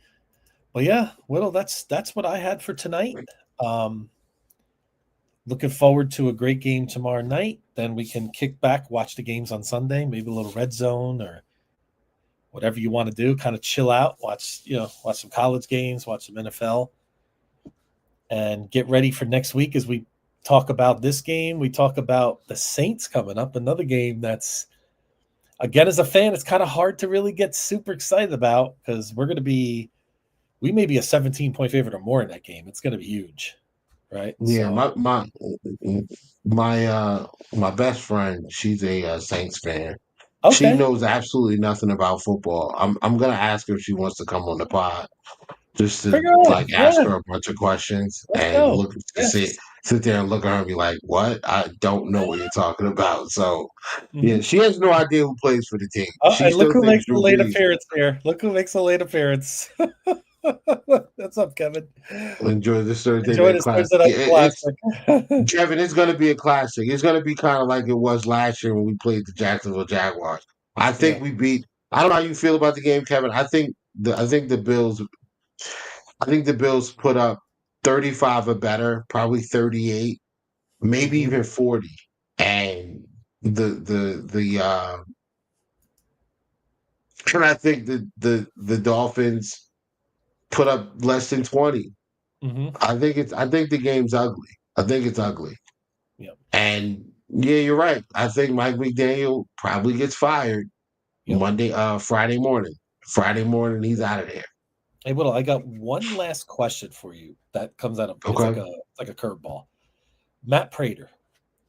But yeah, Whittle, that's what I had for tonight. Um, Looking forward to a great game tomorrow night. Then we can kick back, watch the games on Sunday, maybe a little red zone or whatever you want to do. Kind of chill out, watch some college games, watch some NFL, and get ready for next week as we talk about this game. We talk about the Saints coming up, another game that's, again, as a fan, it's kind of hard to really get super excited about because we may be a 17-point favorite or more in that game. It's going to be huge, right? Yeah, So, my best friend, she's a Saints fan. She okay, knows absolutely nothing about football. I'm gonna ask her if she wants to come on the pod just to bring her on. like ask Yeah, her a bunch of questions let's and go. look to Yeah. sit there and look at her and be like, "What? I don't know what you're talking about." So yeah, Mhm. she has no idea who plays for the team. Oh, She and look still who thinks makes the Drew late Brees appearance here. Look who makes a late appearance. What's up, Kevin? enjoy this Thursday Enjoy night this class. Thursday night Yeah, it's classic. Kevin, it's going to be a classic. It's going to be kind of like it was last year when we played the Jacksonville Jaguars. I Yeah. think we beat. I don't know how you feel about the game, Kevin. I think the Bills. I think the Bills put up 35 or better, probably 38, maybe Hmm. even 40. And and I think the Dolphins put up less than 20. Hmm. I think the game's ugly. I think it's ugly. Yep. And yeah, you're right. I think Mike McDaniel probably gets fired Yep. Friday morning. Friday morning, he's out of there. Hey, Whittle, I got one last question for you that comes out of Okay. it's like a curveball. Matt Prater,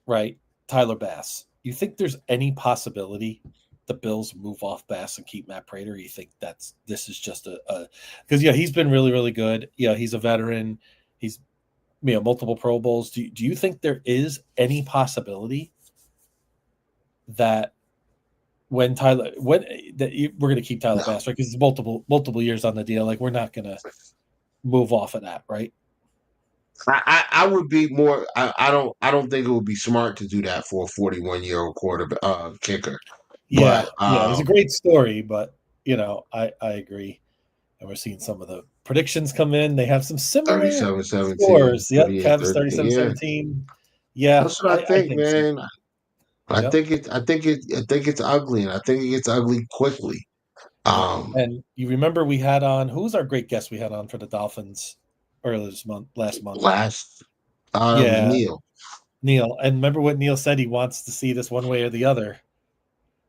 right? Tyler Bass. You think there's any possibility the Bills move off Bass and keep Matt Prater? Or you think this is just a because he's been really, really good. Yeah, he's a veteran. He's multiple Pro Bowls. Do you think there is any possibility that we're going to keep Tyler No. Bass, right? Because it's multiple years on the deal. Like we're not going to move off of that, right? I would be more I don't think it would be smart to do that for a 41-year-old quarterback kicker. Yeah, But yeah. It was a great story, but I agree. And we're seeing some of the predictions come in. They have some similar 37-17, scores. Yep, 38, Cavs 13. Yeah. 37-17. Yeah, That's what I I think, think so. man. Yep. I think it's ugly and I think it gets ugly quickly. Yep. Um And you remember we had on who was our great guest we had on for the Dolphins earlier last month? last it was Yeah, Neil. Neil. And remember what Neil said? He wants to see this one way or the other,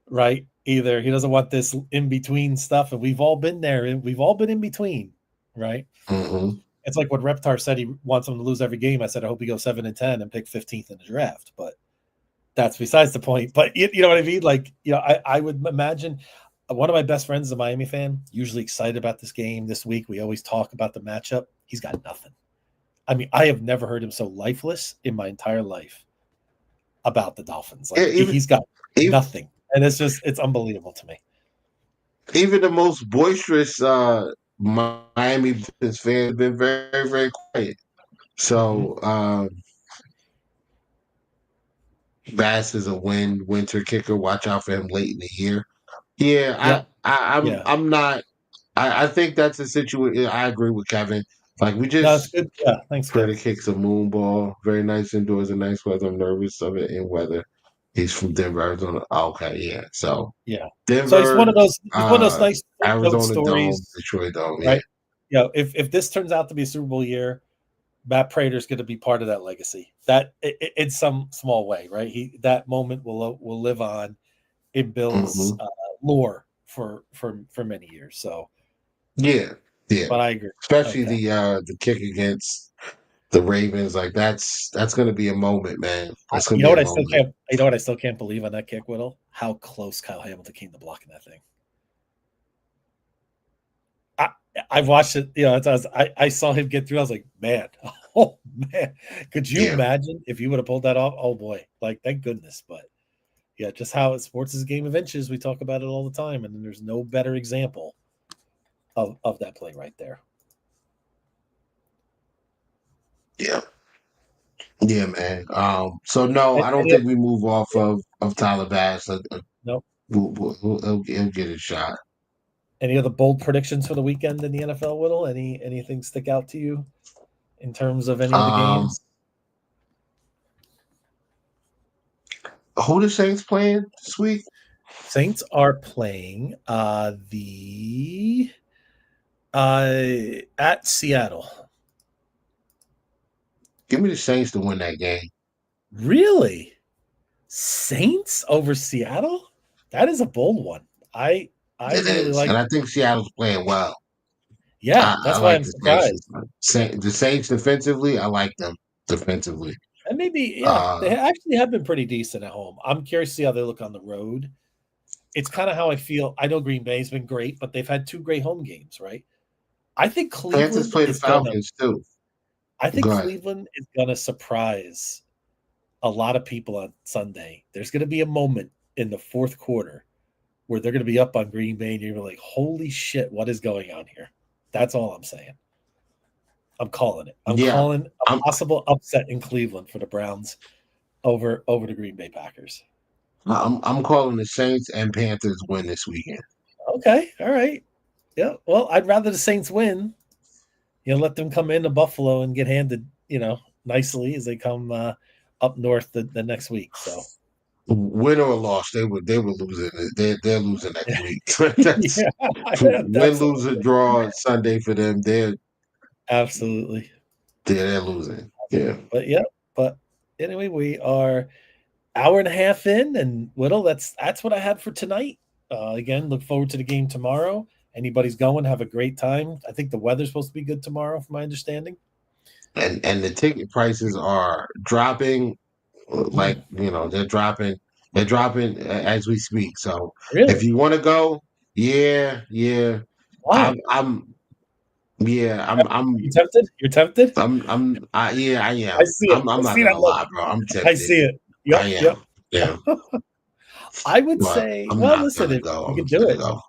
right? Either he doesn't want this in between stuff, and we've all been there, and we've all been in between, right? Hmm. It's like what Reptar said he wants him to lose every game. I said I hope he goes 7-10 and pick 15th in the draft, but that's besides the point. But you know what I mean? Like I would imagine one of my best friends is a Miami fan, usually excited about this game this week. We always talk about the matchup. He's got nothing. I mean, I have never heard him so lifeless in my entire life about the Dolphins. Yeah, Like he's got even nothing. And it's unbelievable to me. even the most boisterous Miami Dolphins fan have been very, very quiet. Mm-hmm. So Bass is a winter kicker. Watch out for him late in the year. Yeah, Yep. Yeah. I'm not. I think that's a situation. I agree with Kevin. Like we No, it's just good. Yeah. Thanks, Prater Kev. kicks a moon ball. Very nice indoors and nice weather. I'm nervous of it in weather. He's from Denver, Arizona. Okay, yeah. So Yeah. So it's one Denver, of those nice footnote Arizona Dome, stories, Detroit Dome. Yeah. right? If this turns out to be a Super Bowl year, Matt Prater's going to be part of that legacy. That in some small way, right? That moment will live on in Bill's lore for many years. So yeah. but I agree. Especially Okay. the kick against the Ravens, like that's going to be a moment, man. That's going You to know be a what I still moment. can't. You know what I still can't believe on that kick, Whittle? How close Kyle Hamilton came to blocking that thing. I've watched it. You know, I saw him get through. I was like, man, oh man, could you Yeah, imagine if you would have pulled that off? Oh boy, like thank goodness. But yeah, just how sports is a game of inches. We talk about it all the time, and there's no better example of that play right there. yeah, yeah, man. So no, I don't Any, think we move off yeah, of Tyler Bass. no. He'll get a shot. Any other bold predictions for the weekend in the NFL, Whittle? Anything stick out to you in terms of any of the Um, games? who the Saints playing this week? Saints are playing the at Seattle. Give me the Saints to win that game. Really? Saints over Seattle? That is a bold one. I It really is, like. and I think Seattle's playing well. Yeah, I that's why like I'm the Saints. surprised. The Saints defensively, I like them defensively. And maybe, yeah, they Uh, actually have been pretty decent at home. I'm curious to see how they look on the road. It's kind of how I feel. I know Green Bay's been great, but they've had 2 great home games, right? I think Panthers Cleveland play the is gonna. Falcons too. I think Go ahead. Cleveland is gonna surprise a lot of people on Sunday. There's gonna be a moment in the fourth quarter where they're gonna be up on Green Bay, and you're like, "Holy shit, what is going on here?" That's all I'm saying. I'm calling it. I'm Yeah, calling a I'm possible upset in Cleveland for the Browns over the Green Bay Packers. I'm calling the Saints and Panthers win this weekend. Okay, all right. Yeah. Well, I'd rather the Saints win. Let them come into Buffalo and get handed, nicely as they come up north the next week. So Win or loss, they were losing. They're losing next week. That's yeah, win, that's lose, or draw Sunday for them. absolutely. They're losing. Yeah. But yeah, but anyway, we are hour and a half in, and Whittle, that's what I had for tonight. Again, look forward to the game tomorrow. Anybody's going, have a great time. I think the weather's supposed to be good tomorrow, from my understanding. And the ticket prices are dropping. Like they're dropping as we speak. So if Really? you want to go, yeah, yeah, I'm, Why? I'm, yeah, I'm, You I'm, tempted? You're tempted? yeah, I I am. see it. I'm I not see gonna that look. lie, bro. I'm I tempted. see it. I Yep, am. yep. Yeah, I would but say, I'm well, not listen, gonna if go. you I'm can just do gonna it. go.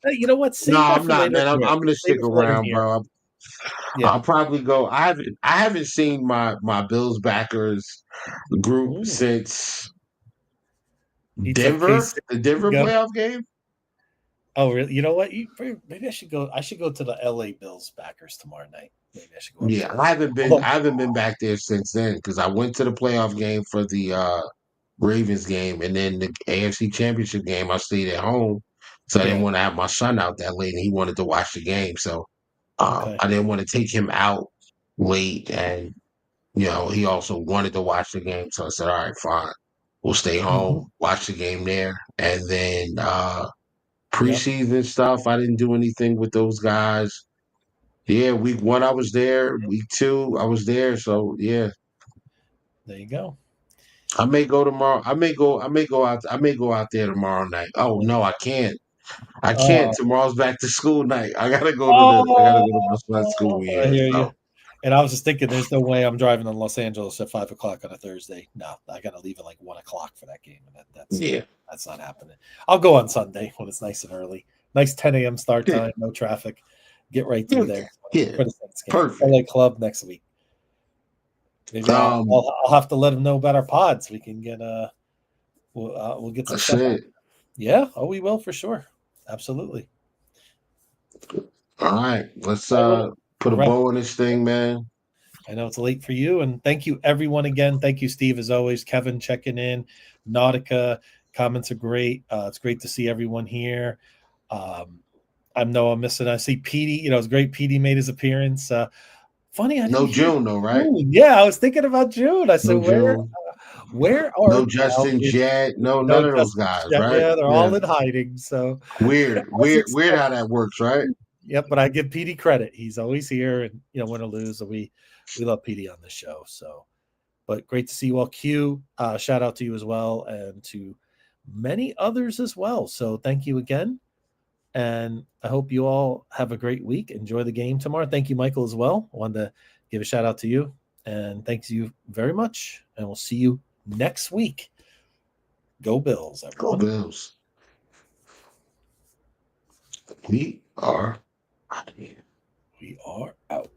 Hey, you know what? No, Save that I'm for not, later in man. the I'm year. gonna Save stick it for later in around, the year. bro. Yeah. I'll probably go. I haven't seen my Bills backers group Ooh. since He took Denver, K-State the to Denver go. playoff game. Oh, really? You know what? Maybe I should go. I should go to the LA Bills backers tomorrow night. Maybe I should go up Yeah, there. I haven't been back there since then because I went to the playoff game for the Ravens game, and then the AFC Championship game. I stayed at home, so I didn't Yeah. want to have my son out that late, and he wanted to watch the game, so Okay. I didn't want to take him out late, and he also wanted to watch the game, so I said, "All right, fine, we'll stay Mhm. home, watch the game there," and then Yep. preseason stuff. I didn't do anything with those guys. Yeah, week 1 I was there. Week 2 I was there. So yeah, There you go. I may go tomorrow. I may go. I may go out. I may go out there tomorrow night. Oh no, I can't. I can't. Oh, Tomorrow's back to school night. I gotta go to the. I gotta oh, go to my son's school. I Yeah. hear you. So And I was just thinking, there's no way I'm driving to Los Angeles at 5 o'clock on a Thursday. No, I got to leave at like 1 o'clock for that game, and yeah. that's not happening. I'll go on Sunday when it's nice and early. Nice 10 a.m. start Yeah. time, no traffic. Get right through Yeah. there Yeah. for the Saints game. Perfect. LA Club next week. Maybe Um. I'll have to let them know about our pods. We can get we'll get some That's stuff out. it. Yeah, oh, we will for sure. Absolutely. All right. Let's We'll put a wrap. bow on this thing, man. I know it's late for you, and thank you everyone again. Thank you, Steve, as always. Kevin checking in. Nautica comments are great. It's great to see everyone here. I know I'm missing. I see Petey. It's great. Petey made his appearance. Funny, I No didn't hear June though, right? June. Yeah, I was thinking about June. I said, No June. where are No the Justin Falcons? Jett. No, No none of those Justin. guys, Yeah, right? yeah, they're Yeah. all in hiding. So Weird, I was weird how that works, right? Yep, but I give PD credit. He's always here, and win or lose, we love PD on the show. So, but great to see you all. Q, shout out to you as well, and to many others as well. So, thank you again, and I hope you all have a great week. Enjoy the game tomorrow. Thank you, Michael, as well. I wanted to give a shout out to you, and thanks you very much. And we'll see you next week. Go Bills, everyone. Go Bills. We are out of here. We are out.